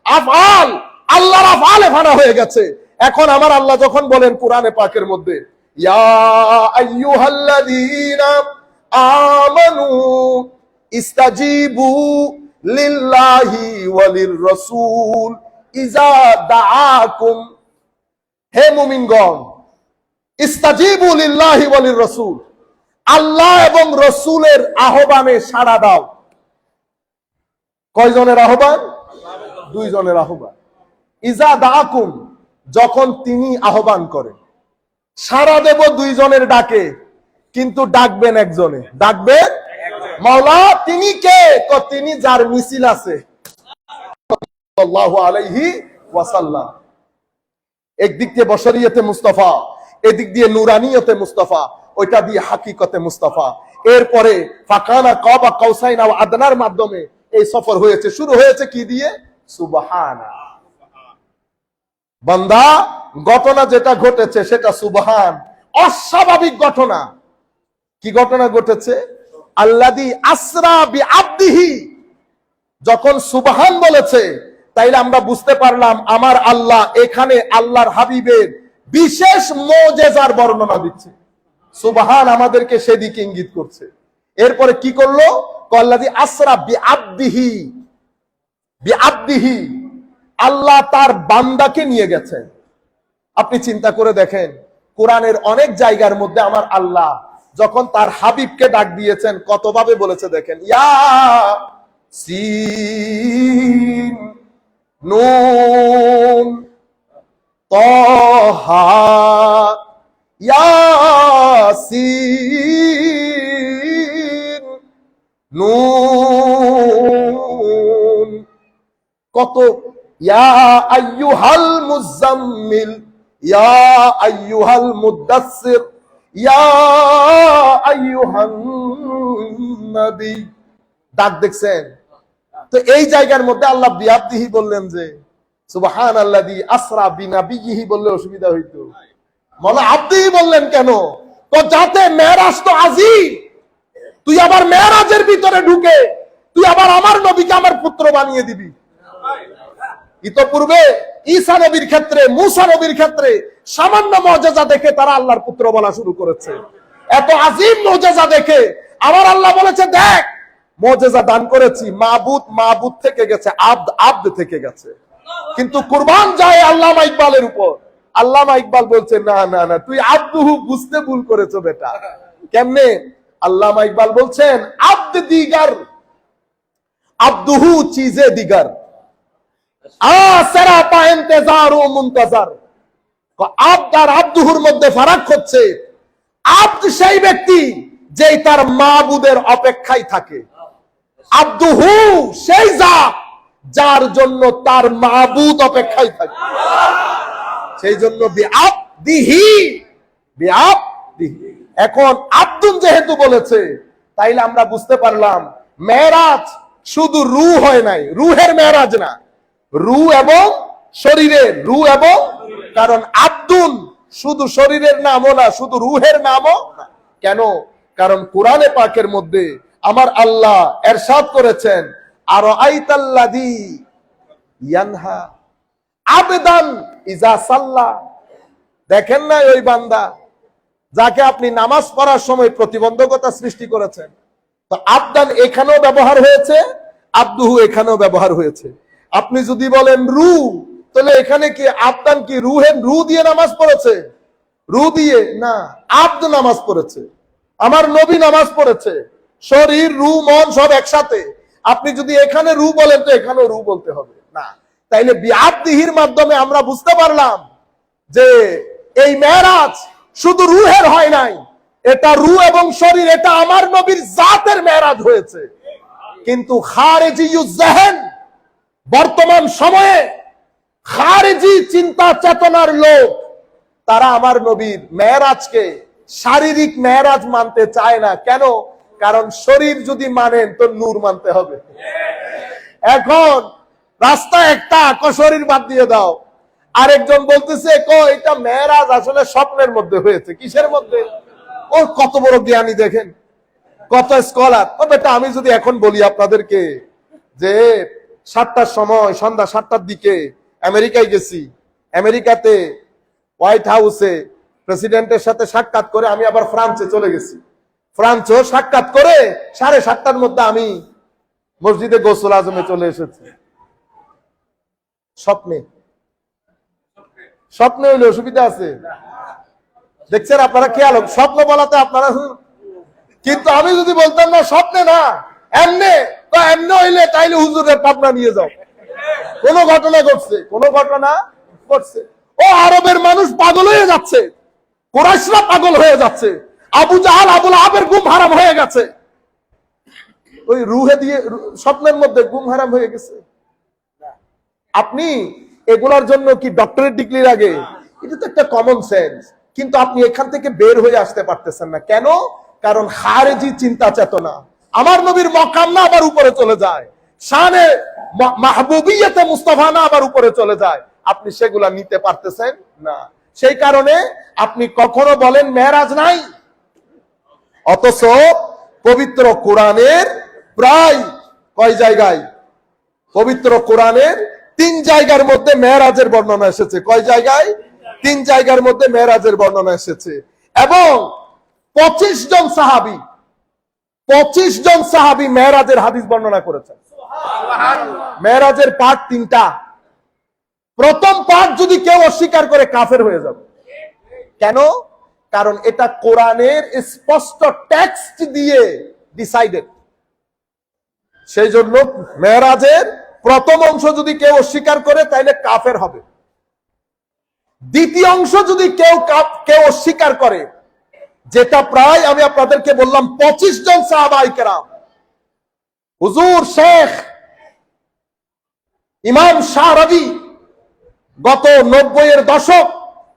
Speaker 1: আফআল আল্লাহর আফআলে ফানা হয়ে গেছে। এখন আমার আল্লাহ যখন বলেন কোরআনে পাকের মধ্যে, ইয়া আইয়ুহাল্লাযীনা আমানু ইস্তাজিবু লিল্লাহি ওয়ালির রাসূল ইযা দাআকুম, হে মুমিনগণ, ইস্তাজিবু লিল্লাহি ওয়ালির রাসূল, আল্লাহ এবং রাসূলের আহ্বানে সাড়া দাও। কয়জনের আহ্বান? দুইজনের আহ্বান। ইযা দাআকুম, যখন তিনি আহ্বান করেন। সাড়া দেব দুইজনের ডাকে, কিন্তু ডাকবেন একজনে। ডাকবেন মাওলা, তিনি কে? তিনি যার মিছিল আছে সাল্লাল্লাহু আলাইহি ওয়াসাল্লাম। একদিক দিয়ে বশরিয়তে মুস্তাফা, এদিক দিয়ে নুরানিয়তে মুস্তাফা, ওইটা দিয়ে হাকিকতে মুস্তাফা। এরপরে ফাকানা কাবা কাউসাইন আও আদনার মাধ্যমে এই সফর হয়েছে। শুরু হয়েছে কি দিয়ে? সুবহানা। বান্দা, ঘটনা যেটা ঘটেছে সেটা সুবহান, অস্বাভাবিক ঘটনা। কি ঘটনা ঘটেছে? আল্লাযী আসরা বিআবদিহি, যখন সুবহান বলেছে, তাইলে আমরা বুঝতে পারলাম আমার আল্লাহ এখানে আল্লাহর হাবিবের বিশেষ মুজিজার বর্ণনা দিচ্ছে। সুবহান আমাদেরকে সেদিকে ইঙ্গিত করছে। এরপরে কি করলো? আল্লাযী আসরা বিআবদিহি, বিআবদিহি, আল্লাহ তার বান্দাকে নিয়ে গেছেন। আপনি চিন্তা করে দেখেন, কোরআনের অনেক জায়গার মধ্যে আমার আল্লাহ যখন তার হাবিবকে ডাক দিয়েছেন কতভাবে বলেছে দেখেন। ইয়া সিন নুন কত ইয়া আইয়ুহাল মুজাম্মিল, ইয়া আইয়ুহাল মুদাসসির, ইয়া আইয়ুহান নবী, ডাক দেখছেন? তো এই জায়গার মধ্যে আল্লাহ বিআবদিহি বললেন যে সুবহানাল্লাযী আসরা বিনাবিয়িহি বললে অসুবিধা হইতো, মাওলা আব্দিহি বললেন কেন? তো যাতে মেরাজ তো আজিম, তুই আবার মেরাজের ভিতরে ঢুকে তুই আবার আমার নবীকে আমার পুত্র বানিয়ে দিবি। ইতোপূর্বে ঈসা নবীর ক্ষেত্রে, মূসা নবীর ক্ষেত্রে সামান্য মুজিজা দেখে তারা আল্লাহর পুত্র বলা শুরু করেছে। এত আজিম মুজিজা দেখে আমার আল্লাহ বলেছে, দেখ মুজিজা দান করেছি, মাবুদ মাবুদ থেকে গেছে, আব্দ আব্দ থেকে গেছে। কিন্তু কুরবান যায় আল্লামা ইকবালের উপর। আল্লামা ইকবাল বলছে, না না না, তুই আব্দুহু বুঝতে ভুল করেছো বেটা। কেমনে? আল্লামা ইকবাল বলছেন, আব্দ দিগার, আব্দুহু চিজে দিগার, আসরাপা ইন্তেজার ও মুনতাজার। আব্দ আর আব্দুহুর মধ্যে ফারাক হচ্ছে, আব্দ সেই ব্যক্তি যেই তার মাবুদের অপেক্ষায় থাকে, আব্দুহু সেই জাত যার জন্য তার মাবুদ অপেক্ষায় থাকে। সেই জন্য বিআবদিহি, বিআবদিহি। এখন আব্দুন যেহেতু বলেছে, তাইলে আমরা বুঝতে পারলাম মেরাজ শুধু রূহ হয় নাই, রূহের মেরাজ না, রূহ এবং শরীরের, রূহ এবং, কারণ আব্দুন শুধু শরীরের নামও না, শুধু রূহের নামও না। কেন? কারণ কোরআনে পাকের মধ্যে আমার আল্লাহ এরশাদ করেছেন, আর আইতাল্লাযী ইয়ানহা আবদান ইজা সাল্লা। দেখেন না ওই বান্দা যাকে আপনি নামাজ পড়ার সময় প্রতিবন্ধকতা সৃষ্টি করেছেন। তো আবদান এখানেও ব্যবহার হয়েছে, আব্দুহু এখানেও ব্যবহার হয়েছে। আপনি যদি বলেন রু, তাহলে এখানে কি আবদান কি রুহের রু দিয়ে নামাজ পড়েছে? রু দিয়ে না, আব্দ নামাজ পড়েছে, আমার নবী নামাজ পড়েছে, শরীর রু মন সব একসাথে। আপনি যদি এখানে রু বলেন তো এখানেও রু বলতে হবে না। তাইলে বিআবদিহির মাধ্যমে আমরা বুঝতে পারলাম যে এই মেরাজ শুধু রুহের হয় নাই, এটা রু এবং শরীর, এটা আমার নবীর জাতের মেরাজ হয়েছে। কিন্তু খারেজিউজ যেহেন, বর্তমান সময়ে খারেজি চিন্তা চেতনার লোক, তারা আমার নবীর মেরাজকে শারীরিক মেরাজ মানতে চায় না। কেন? কারণ শরীর যদি মানেন তো নূর মানতে হবে। এখন রাস্তা একটা, শরীর বাদ দিয়ে দাও। আরেকজন বলতেছে এটা মেরাজ আসলে স্বপ্নের মধ্যে হয়েছে। কিসের মধ্যে? ও কত বড় জ্ঞানী দেখেন, কত স্কলার। ও বেটা, আমি যদি এখন বলি আপনাদেরকে যে 7টার সময়, সন্ধ্যা 7টার দিকে আমেরিকায় গেছি, আমেরিকাতে হোয়াইট হাউসে প্রেসিডেন্টের সাথে সাক্ষাৎ করে আমি আবার ফ্রান্সে চলে গেছি, ফ্রান্সেও সাক্ষাৎ করে 7:30টার মধ্যে আমি মসজিদে গোসল আজমে চলে এসেছি। স্বপ্নে, স্বপ্নে হইলে অসুবিধা আছে? দেখছেন আপনারা, খেয়াল হোক, স্বপ্ন বলাতে আপনারা। কিন্তু আমি যদি বলতাম না স্বপ্নে না, এমনে এমনে হইলে, তাইলে হুজুরের পাবনা নিয়ে যাও। কোন ঘটনা ঘটছে, কোন ঘটনা ঘটছে। ও আরবের মানুষ পাগল হয়ে যাচ্ছে, কুরাইশরা পাগল হয়ে যাচ্ছে, আবু জাহাল আবুল আবের ঘুম হারাম হয়ে গেছে, ওই রুহে দিয়ে স্বপ্নের মধ্যে ঘুম হারাম হয়ে গেছে। আপনি এগুলোর জন্য কি ডক্টরেট ডিগ্রি লাগে? এটা তো একটা কমন সেন্স। কিন্তু আপনি এখান থেকে বের হয়ে আসতে পারতেছেন না। কেন? কারণ খারেজি চিন্তা চেতনা আমার নবীর মকাম না আবার উপরে চলে যায়, শানে মাহবুবিয়তে মুস্তাফা না আবার উপরে চলে যায়, আপনি সেগুলা নিতে পারতেছেন না। সেই কারণে আপনি কখনো বলেন মেরাজ নাই, অথচ পবিত্র কোরআনের প্রায় কয় জায়গায়, পবিত্র কোরআনের 3 জায়গার মধ্যে মেরাজের বর্ণনা এসেছে। কয় জায়গায়? 3 জায়গার মধ্যে মেরাজের বর্ণনা এসেছে। এবং 25 জন সাহাবী মেরাজের হাদিস বর্ণনা করেছেন। মেরাজের পার্ট 3টা। প্রথম পার্ট যদি কেউ অস্বীকার করে কাফের হয়ে যাবে। কেন? কারণ এটা কোরআনের স্পষ্ট টেক্সট দিয়ে ডিসাইডেড। সেই জন্য মেরাজের প্রথম অংশ যদি কেউ অস্বীকার করে তাইলে কাফের হবে। দ্বিতীয় অংশ যদি কেউ অস্বীকার করে, যেটা প্রায় আমি আপনাদেরকে বললাম 25 জন সাহাবায়ে কেরাম, হুজুর, শেখ, ইমাম শাহরাবি গত 90-এর দশক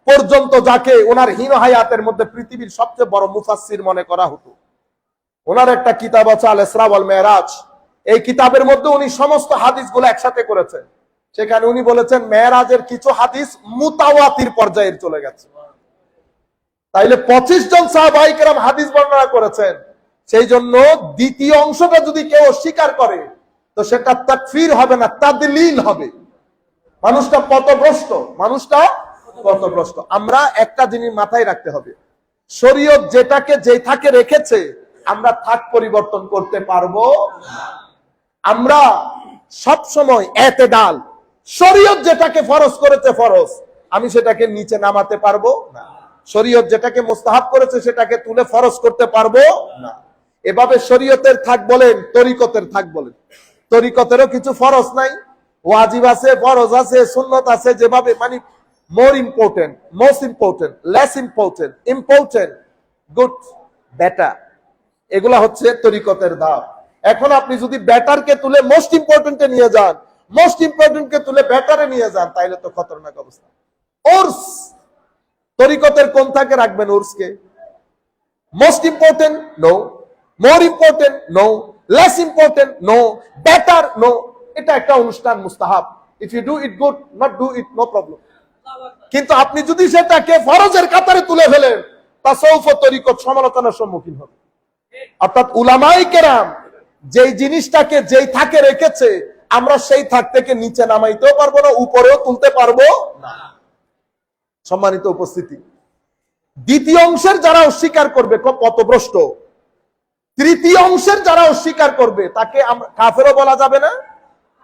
Speaker 1: পর্যন্ত, যাকে ওনার হীন হায়াতের মধ্যে পৃথিবীর সবচেয়ে বড় মুফাসসির মনে করা হতো, ওনার একটা কিতাব আছে আল ইসরা ওয়াল মেরাজ। এই কিতাবের মধ্যে উনি সমস্ত হাদিসগুলো একসাথে করেছেন। সেখানে উনি বলেছেন মেরাজের কিছু হাদিস মুতাওয়াতির পর্যায়ে চলে গেছে। তাইলে 25 জন সাহাবায়ে কেরাম হাদিস বর্ণনা করেছেন। সেই জন্য দ্বিতীয় অংশটা যদি কেউ অস্বীকার করে তো সেটা তাকফির হবে না, তাদলিল হবে। মানুষটা পথভ্রষ্ট, মানুষটা পথভ্রষ্ট। আমরা একটা জিনিস মাথায় রাখতে হবে, শরীয়ত যেটাকে যেই থাকে রেখেছে আমরা থাক পরিবর্তন করতে পারবো না। আমরা সব সময় এতেদাল, শরীয়ত যেটাকে ফরজ করেছে ফরজ, আমি সেটাকে নিচে নামাতে পারবো না। শরীয়ত যেটাকে মুস্তাহাব করেছে সেটাকে তুলে ফরজ করতে পারবো না। এভাবে শরীয়তের থাক বলেন, তরিকতের থাক বলেন, তরিকতেরও কিছু ফরজ নাই, ওয়াজিব আছে, ফরজ আছে, সুন্নত আছে। যেভাবে মানে more important, most important, less important, important, good, better, এগুলা হচ্ছে তরিকতের ধাপ। এখন আপনি যদি বেটারকে তুলে মোস্ট ইম্পর্টেন্টে নিয়ে যান, মোস্ট ইম্পর্টেন্টকে তুলে বেটারে নিয়ে যান, তাইলে তো খতরনাক অবস্থা। উর্স, তরিকতের কোন থাকে রাখবেন উর্সকে? Most important no, more important no, less important no, better no. এটা একটা অনুষ্ঠান মুস্তাহাব, if you do it good, not do it no problem. কিন্তু আপনি যদি সেটাকে ফরজের কাতারে তুলে ফেলেন, তাসাউফ ও তরিকত সমালোচনার সম্মুখীন হবে। অর্থাৎ উলামায়ে কেরাম যেই জিনিসটাকে যেই থাকে রেখেছে, আমরা সেই থাক থেকে নিচে নামাইতেও পারবো না, উপরেও তুলতে পারবো না। সম্মানিত উপস্থিতি, দ্বিতীয় অংশের যারা অস্বীকার করবে পথভ্রষ্ট, তৃতীয় অংশের যারা অস্বীকার করবে তাকে কাফেরও বলা যাবে না,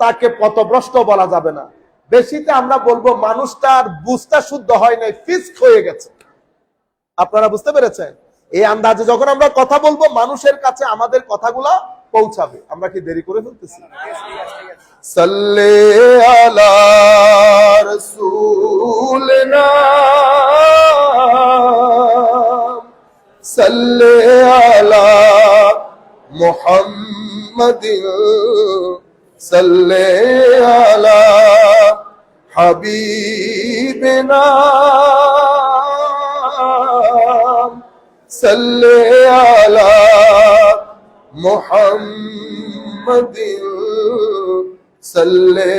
Speaker 1: তাকে পথভ্রষ্ট বলা যাবে না। বেশিতে আমরা বলবো মানুষটার বুঝটা শুদ্ধ হয় নাই, ফিস্ক হয়ে গেছে। আপনারা বুঝতে পেরেছেন? এই আন্দাজে যখন আমরা কথা বলবো মানুষের কাছে আমাদের কথাগুলা পৌঁছাবে। আমরা কি দেরি করে ফেলতেছি? সাল্লে আলা রাসূলিনা, সাল্লে আলা মুহাম্মাদিন, সাল্লে আলা হাবিবিনা, সাল্লে আলা মুহাম্মাদিন, সাল্লে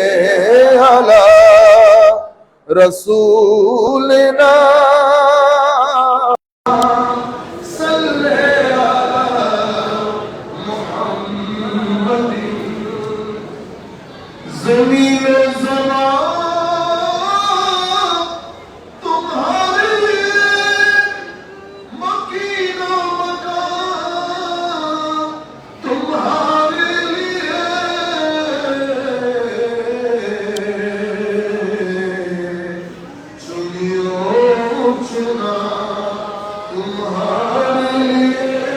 Speaker 1: আলা রাসূলিনা, সাল্লে আলা মুহাম্মাদিন। জমিন জমা तुम्हारे लिए, मकीन मकान तुम्हारे लिए, चुनियो चुना तुम्हारे लिए,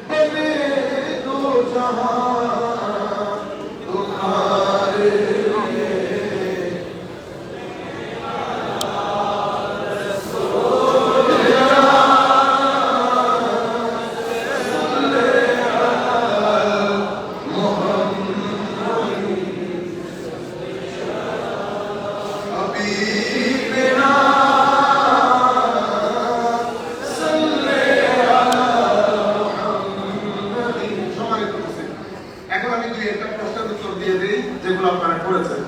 Speaker 1: बने दो जहां तुम्हारे लिए। এখন আমি দুই একটা প্রশ্নের উত্তর দিয়ে দিই যেগুলো আপনারা করেছেন।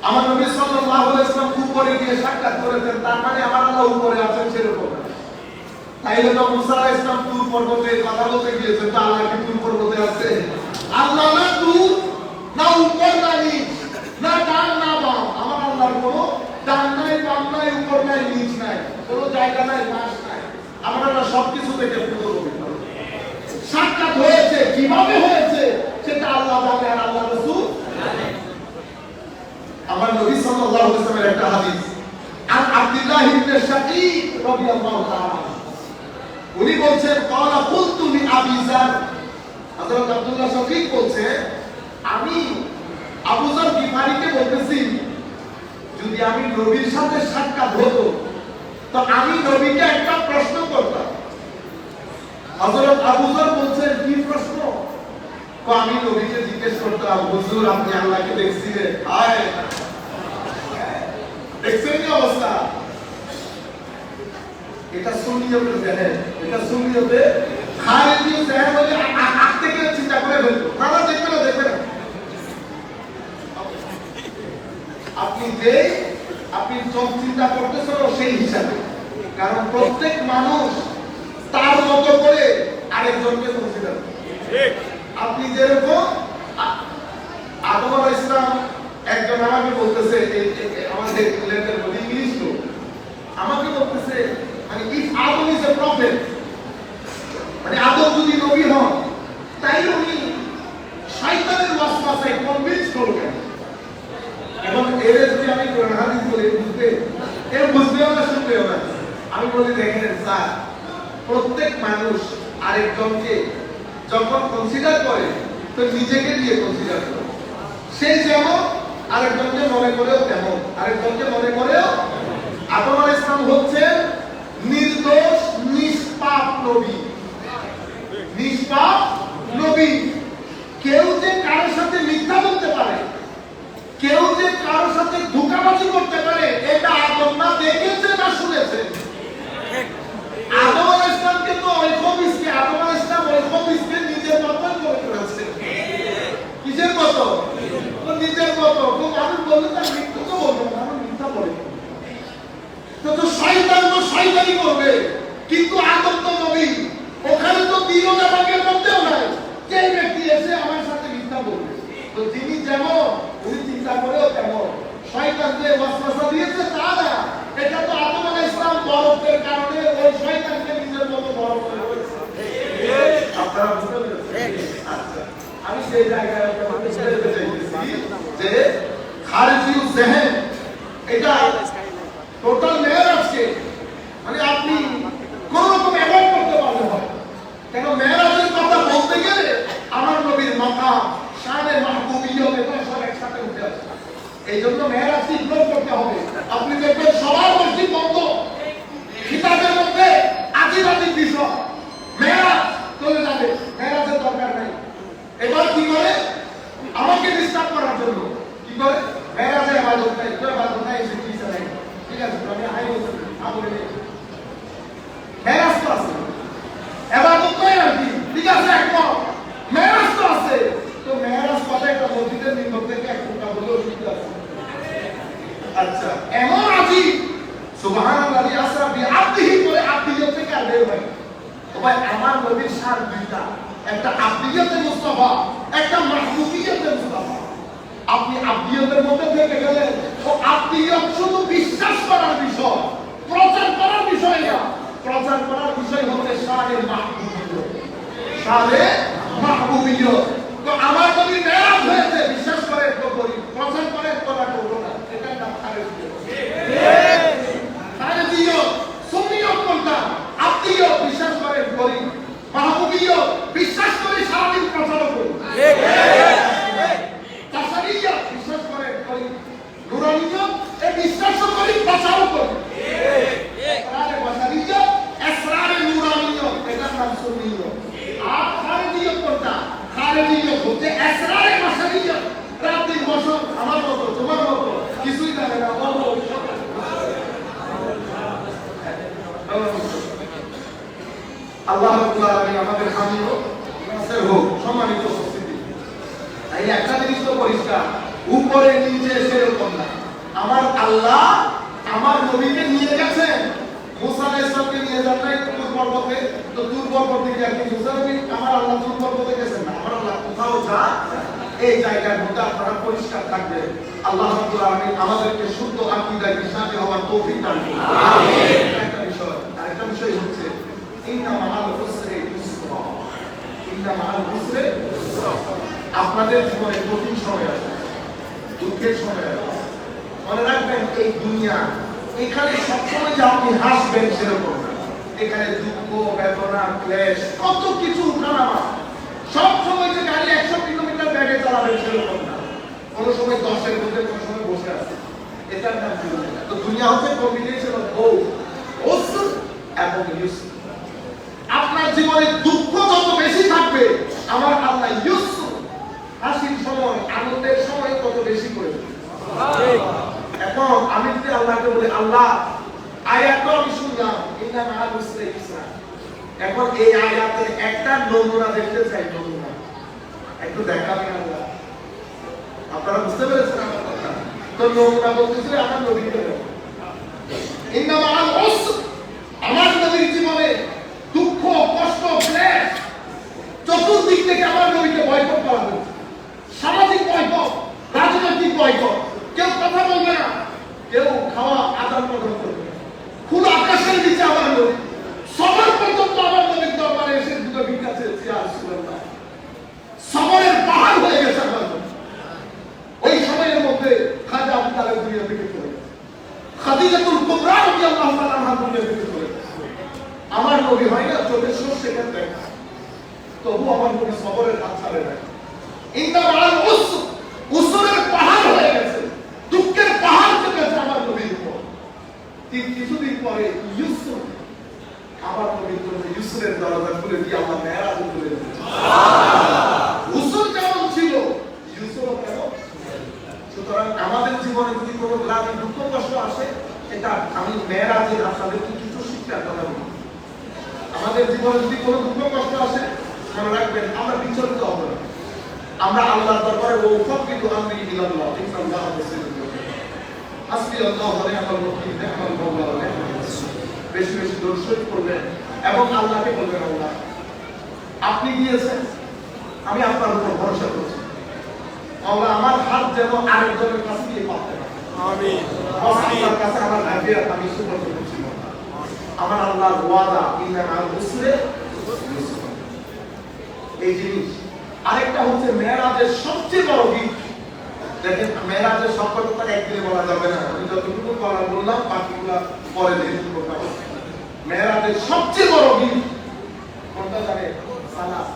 Speaker 1: আমার নবী সাল্লাল্লাহু আলাইহি ওয়াসাল্লাম উপরে গিয়ে সাক্ষাৎ করেছেন, তার মানে আমার আল্লাহ উপরে আছেন সেরকম। তাইলে তো মুসা আলাইহিস সালাম তুর পর্বতে কথা বলতে গিয়েছেন, তো আল্লাহ কি তুর পর্বতে আছে? আল্লাহ না তুর, না উপর না নিচ, না ডান না বাম। আমার আল্লাহর কোনো ডান নাই, বাম নাই, উপর নাই, নিচ নাই, কোনো জায়গা নাই, পাশ নাই। আমার আল্লাহ সবকিছু থেকে পূর্ণ। সাক্ষাৎ হয়েছে, কিভাবে হয়েছে সেটা আল্লাহ জানে আর আল্লাহ রাসূল জানে। আমার নবী সাল্লাল্লাহু আলাইহি ওয়াসাল্লামের একটা হাদিস, আর আব্দুল্লাহ ইবনে শাকীক রাদিয়াল্লাহু তাআলা, উনি বলছেন ক্বালা কুলতু লি আবি যার, হযরত আব্দুল্লাহ শাকীক বলছে আমি আবু যার গিফারিকে বলতেছি, যদি আমি নবীর সাথে সাক্ষাৎ হতো তো আমি নবীকে একটা প্রশ্ন করতাম। হযরত আবু যার বলছেন কি প্রশ্ন? আমি নবীকে জিজ্ঞাসা হুজুর আপনি আল্লাহকে দেখছিলেন? হায় দেখছেন কি অবস্থা? এটা সুন্নিয়তে দেখেন, এটা সুন্নিয়তে খারিজি দেখেন বলে আগ থেকে চিন্তা করে ফেলতো। না দেখবে না, দেখবে না। আপনি যখন চিন্তা করতেছেন সেই হিসাবে, কারণ প্রত্যেক মানুষ তার মতো করে আরেকজনকে কনসিডার করে। আপনি যেরকম আদম আলাইহিস সালাম, একজন আমাকে বলতেছে, আমাদের ইংল্যান্ডের বলি ইংলিশ তো, আমাকে বলতেছে মানে if Adam is a prophet, মানে আদম যদি নবী হন তাইলে উনি শয়তানের ওয়াসওয়াসায় কনভিন্স করবেন। এবং এর যদি আমি কোরআন হাদিস বলি বুঝবেও না, শুনবেও না। আমি বলি দেখেন স্যার, প্রত্যেক মানুষ আরেকজনকে যখন কনসিডার করে তো নিজেকে দিয়ে কনসিডার করে। সে যেমন আরেকজনকে মনে করেও তেমন, আরেকজনকে মনে করেও। আদম আলাইহিস সালাম হচ্ছেন নির্দোষ নিষ্পাপ নবী, নিষ্পাপ নবী। কেউ যে কারোর সাথে মিথ্যা বলতে পারে, কেউ যে কারোর সাথে ধোঁকাবাজি করতে পারে, এটা আদম না দেখেছে না শুনেছে। আদম আলাইহিস সালামকে তো ওই খবিসকে, আদম আলাইহিস সালাম ওই খবিসকে নিজের মতো করে করেছে। কিসের মতো? তো নিজের মতো। তো মানুষ বলতে তার মৃত্যু তো বলবে, মানুষ মিথ্যা বলে। তো শয়তান তো শয়তানি করবে, কিন্তু আদম তো নবী। ওখানে তো দ্বিতীয়টা ভাগের মধ্যেও নাই যে ব্যক্তি এসে আমার সাথে মিথ্যা বলবে। তো যিনি যেমন উনি চিন্তা করেও তেমন। শয়তান যে ওয়াসওয়াসা দিয়েছে তা না, এটা তো আদম আলাইহিস সালাম বরফের কারণে ওই শয়তানকে নিজের মতো বরফ করে ফেলেছে। আপনারা বুঝতে পেরেছেন? আচ্ছা, আমি সেই জায়গায় বলতে চাইতেছি যে খারিজিউ যেহেন, এটা টোটাল মেরাজকে মানে আপনি কোন রকম অ্যাভয়েড করতে পারবেন না। কেন মেরাজের কথা বলতে গেলে আমার নবীর মাকাম, শানে মাহবুবিয়ত, এটা সব একসাথে উঠে আসে। এই জন্য মেরাজকে ইগনোর করতে হবে। আপনি দেখবেন সবার মসজিদ বন্ধ, কিতাবের মধ্যে আজিবাজি বিষয়, মেরাজ চলে যাবে, মেরাজের দরকার নাই। এবার কি করে? আমাকে ডিস্টার্ব করার জন্য কি করে? মেরাজে ইবাদত নাই, তো ইবাদত নাই, এসে কি চাই? ঠিক আছে, আমি হাই বলছি, বলে নেই মেরাজ তো আছে, ইবাদত নাই আর কি, ঠিক আছে, একদম মেরাজ তো আছে। তো মেরাজ কথা একটা মসজিদের নিকট থেকে এক ঘন্টা বলেও ঠিক আছে। আচ্ছা, এমন আজিব সুবহানাল্লাহি আসরা বিআবদিহি করে আবদিয়ত থেকে আর বের হয়। তো ভাই আমার নবীর শান দুইটা, একটা আবদিয়তে মুস্তাফা, একটা মাহবুবিয়তে মুস্তাফা। আপনি আবদিয়তের মধ্যে থেকে গেলেন, ও আবদিয়ত শুধু বিশ্বাস করার বিষয়, প্রচার করার বিষয় না। প্রচার করার বিষয় হচ্ছে শানে মাহবুবিয়ত, শানে মাহবুবিয়ত। তো আমার নবী মেরাজ হয়েছে, বিশ্বাস করে তো করি, প্রচার করে তো না করবো না। এটা নাম খারিজিয়ত। খারিজিয়ত সুন্নিয়ত কোনটা? আবদিয়ত বিশ্বাস করে করি, মাহবুবিয়ত বিশ্বাস করে সারাদিন প্রচার করি, তাসারিয়ত বিশ্বাস করে করি, নুরানিয়ত এই বিশ্বাসও করি, প্রচারও করি। আসরারে বাশারিয়ত, আসরারে নুরানিয়ত, এটার নাম সুন্নিয়ত। আর খারিজিয়ত কোনটা? খারিজিয়ত হচ্ছে আসরারে বাশারিয়ত, রাত দিন বসো আমার মতো তোমার মতো, কিছুই জানে না, আল্লাহ রাব্বুল আলামিন আমাদের হামিদ ও নাসির হোক। সম্মানিত উপস্থিতি, এই একটা জিনিস তো পরিষ্কার, উপরে নিচে সেরকম না। আমার আল্লাহ আমার নবীকে নিয়ে গেছেন, মুসা আলাইহিস সালামকে নিয়ে যান নাই তুর পর্বতে। তো তুর পর্বতে গিয়ে কি মুসা নবী আমার আল্লাহ তুর পর্বতে গেছেন না? আমার আল্লাহ কোথাও যা, এই জায়গার মধ্যে আপনারা পরিষ্কার থাকবেন। আল্লাহ রাব্বুল আলামিন আমাদেরকে শুদ্ধ আকীদায় বিশ্বাসী হওয়ার তৌফিক দান করুন। আমিন। একটা বিষয়, আরেকটা বিষয় হচ্ছে ইন্না মাআল উসরি ইউসরা, ইন্না মাআল উসরি ইউসরা। আপনাদের জীবনে কঠিন সময় আসবে, দুঃখের সময় আসবে। মনে রাখবেন এই দুনিয়া, এখানে সবসময় যে আপনি হাসবেন সেরকম না। এখানে দুঃখ, বেদনা, ক্লেশ, কত কিছু উঠানামা। সব সময় যে গাড়ি 100 কিলোমিটার বেগে চালাবেন সেরকম না। কোনো সময় 10-এর মধ্যে, কোনো সময় বসে আছে। এটার নাম দুনিয়া। তো দুনিয়া হচ্ছে কম্বিনেশন অফ বোথ উসর এবং ইউসর। আপনার জীবনে দুঃখ যত বেশি থাকবে, আমার আল্লাহ ইউসর হাসির সময় আনন্দের সময় কত বেশি করে ফেলি। এখন আমি যদি আল্লাহকে বলি আল্লাহ আয়াতটা আমি শুনলাম ইন্না মাআল উসরি ইসরা, এখন এই আয়াতের একটা নমুনা দেখতে চাই, নমুনা একটু দেখাবেন আল্লাহ। আপনারা বুঝতে পেরেছেন আমার কথা? তো নমুনা বলতেছিল আমার নবীকে ইন্না মাআল উসর, আমার নবীর জীবনে দুঃখ কষ্ট ক্লেশ চতুর্দিক থেকে আমার নবীকে বয়কট করা হয়েছে। সামাজিক বয়কট, রাজনৈতিক বয়কট, কেউ কথা বলবে না, কেউ খাওয়া আদান প্রদান করবে না, খোলা আকাশের নিচে আমার নবী সবার পর্যন্ত আমার নবীর দরবারে এসে দুটো ভিক্ষা চেয়েছে। রাসূলুল্লাহ সবরের পাহাড় হয়ে গেছে আমার নবী। ওই সময়ের মধ্যে খাজা আবু তালেব দুনিয়া থেকে চলে গেছে, খাদিজাতুল কুবরা রাদিয়াল্লাহু তাআলা আনহা দুনিয়া থেকে চলে গেছে। আমার নবী হয় না 24 সেকেন্ড দেখা, তবু আমার নবী সবরের হাত ছাড়ে না। ইন্না মাআল উসর, উসরের পাহাড় হয়ে গেছে, দুঃখের পাহাড় চেপেছে আমার নবীর উপর। কিছুদিন পরে ইউসুফ, আমার নবীর জন্য ইউসুফের দরজা খুলে দিয়ে আল্লাহ মেরাজে তুলে দিয়েছে। উসর কেমন ছিল, ইউসুফ কেমন। সুতরাং আমাদের জীবনে যদি কোনো গ্লানি দুঃখ কষ্ট আসে, এটা আমি মেরাজের আপনাদেরকে কিছু শিক্ষার কথা বলি। আমাদের জীবনে যদি কোনো দুঃখ কষ্ট আসে, মনে রাখবেন আমরা বিচলিত হব না, আমরা আল্লাহর দরবারে ওয়াফাকিতু আমরি ইলাল্লাহ, ইন্নাল্লাহা বাসীরুল বিল হাসবি আল্লাহু ওয়া নি'মাল ওয়াকিল, নি'মাল মাওলা ওয়া নি'মাল নাসীর। বেশি বেশি দরুদ শরীফ পড়বেন এবং আল্লাহকে বলবেন আল্লাহ আপনি দিয়েছেন, আমি আপনার উপর ভরসা করছি। আল্লাহ আমার হাত যেন আরেকজনের কাছে দিয়ে পাতে না, আমিন। আপনার কাছে আমার হাদিয়া আমি সুবর্ণ করছি। আমার আল্লাহর ওয়াদা ইন্না মাআল উসরি ইউসরা। এই জিনিস আরেকটা হচ্ছে মেরাজের সবচেয়ে বড় গিফট। দেখেন মেরাজের সম্পর্কটা একদিনে বলা যাবে না, আমি যতটুকু বললাম বাকিগুলো পরে দেখব। মেরাজের সবচেয়ে বড় গিফট কোনটা জানেন? সালাত।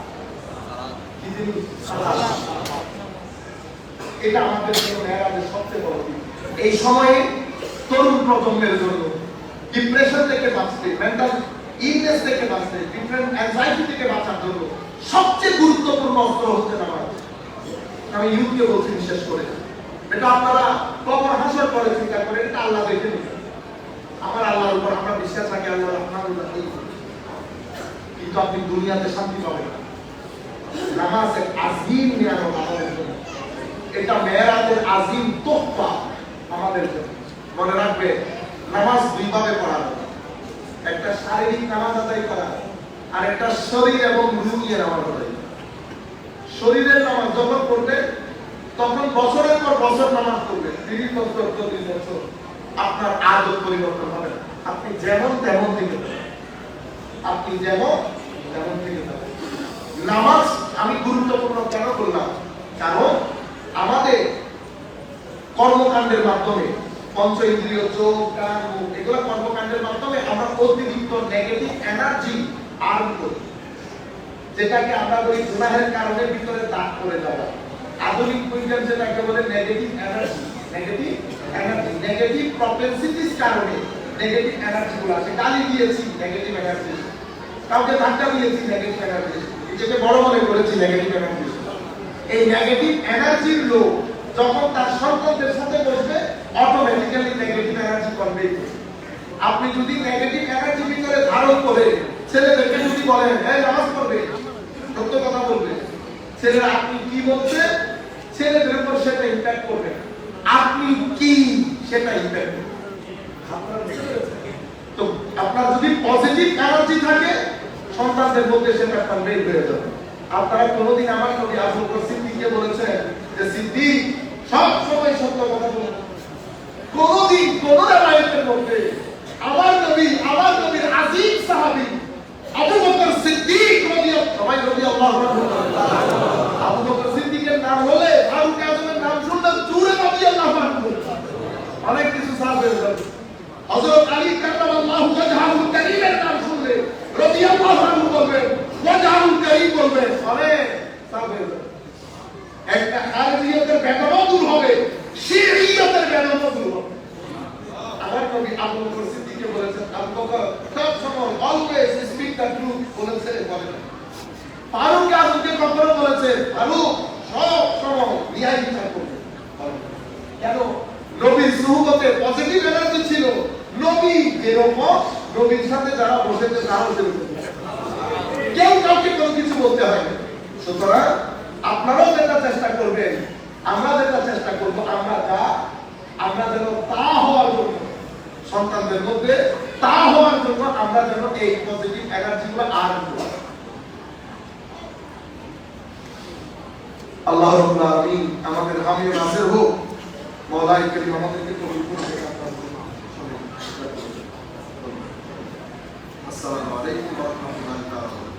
Speaker 1: কি জিনিস? সালাত। এটা আমাদের জন্য মেরাজের সবচেয়ে বড় গিফট। এই সময়ে তরুণ প্রজন্মের জন্য ডিপ্রেশন থেকে বাঁচতে, মেন্টাল ইলনেস থেকে বাঁচতে, ডিফারেন্ট অ্যাংজাইটি থেকে বাঁচার জন্য সবচেয়ে গুরুত্বপূর্ণ অস্ত্র হচ্ছে নামাজ। আমি ইউথকে বলছি বিশেষ করে, এটা আপনারা কবর হাসর করে চিন্তা করেন, এটা আল্লাহ দেখে নেবেন। আমার আল্লাহর উপর আমরা বিশ্বাস রাখি, আল্লাহ রহমানুল্লাহ, কিন্তু আপনি দুনিয়াতে শান্তি পাবেন না। নামাজ এক আজিম নিয়ামত আমাদের জন্য, এটা মেরাজের আজিম তোহফা আমাদের জন্য। মনে রাখবে নামাজ দুই ভাবে পড়া হয়, একটা শারীরিক নামাজ আদায় করা আর একটা শরীর এবং রূহ নিয়ে নামাজ আদায়। শরীরের নামাজ যখন পড়বে তখন বছরের পর বছর নামাজ পড়বে, 30 বছর 40 বছর, আপনার আদত পরিবর্তন হবে না। আপনি যেমন তেমন থেকে যাবেন, আপনি যেমন তেমন থেকে যাবেন। নামাজ আমি গুরুত্বপূর্ণ কেন বললাম? কারণ আমাদের কর্মকাণ্ডের মাধ্যমে, পঞ্চ ইন্দ্রিয়, চোখ, কান, মুখ, এগুলো কর্মকাণ্ডের মাধ্যমে আমরা অতিরিক্ত নেগেটিভ এনার্জি আর্ন করি, যেটাকে আমরা বলি গুনাহের কারণে ভিতরে দাগ করে যাওয়া। আধুনিক বিজ্ঞান যেটাকে বলে negative energy, negative energy, negative propensities কারণে নেগেটিভ এনার্জি গুলো আছে। গালি দিয়েছি, নেগেটিভ এনার্জি, কাউকে ধাক্কা দিয়েছি, নেগেটিভ এনার্জি, নিজেকে বড় মনে করেছি, নেগেটিভ এনার্জি। এই নেগেটিভ এনার্জির লোক যখন তার সন্তানদের সাথে বসবে, অটোমেটিক্যালি নেগেটিভ এনার্জি কনভে করবে। আপনি যদি নেগেটিভ এনার্জি ভিতরে ধারণ করে ছেলেদেরকে যদি বলেন এই নামাজ পড়বে, সত্য কথা বলবে, ছেলেরা আপনি কি বলছে ছেলেদের উপর সেটা ইম্প্যাক্ট করবে, আপনি কি সেটা ইম্প্যাক্ট করবে। তো আপনার যদি পজিটিভ এনার্জি থাকে, সন্তানদের মধ্যে সেটা কনভে হয়ে যাবে। আপনারা কোনোদিন আমার নবী আবু বকর সিদ্দিককে বলেছেন যে সিদ্দিক সব সময় সত্য কথা বলেন? কোনোদিন কোন রায়তের মধ্যে আমার নবীর আজিম সাহাবী আবু বকর সিদ্দিক রাদিয়াল্লাহু আনহু, আবু বকর সিদ্দিকের নাম হলে ফারুক আযমের নাম শুনলে জুড়ে রাদিয়াল্লাহু আনহু অনেক কিছু সাহাবে হয়ে যাবে। হযরত আলী কাররামাল্লাহু ওয়াজহাহুল কারীমের নাম শুনলে রাদিয়াল্লাহু আনহু বলবেন, ওয়াজহাহুল কারীম বলবেন, অনেক সাহাবে হয়ে যাবে। একটা খারিজিয়তের বেদনাও দূর হবে, শিরইয়তের বেদনাও দূর হবে। আমার নবী আবু বকর সিদ্দিককে বলেছেন, আবু বকর সব সময় অলওয়েজ স্পিক দ্য ট্রুথ বলেছে, বলেন। ফারুক আযমকে কখনো বলেছে, ফারুক সব সময় নবীর সাথে যারা বসেছে তারাও সেরকম, কেউ কাউকে কোনো কিছু বলতে হয় না। সুতরাং আপনারাও যেটা চেষ্টা করবেন, আমরা যেটা চেষ্টা করব, আমরা যেন তা হওয়ার জন্য, সন্তানদের মধ্যে তা হওয়ার জন্য আমরা যেন এই পজিটিভ এনার্জিগুলো আর আল্লাহ রাব্বুল আলামিন আমাদের হামি ও নাসির হোক। মাওলাই করিম আমাদেরকে কবুল করুন। আসসালামু আলাইকুম ওয়া রাহমাতুল্লাহি ওয়া বারাকাতুহু।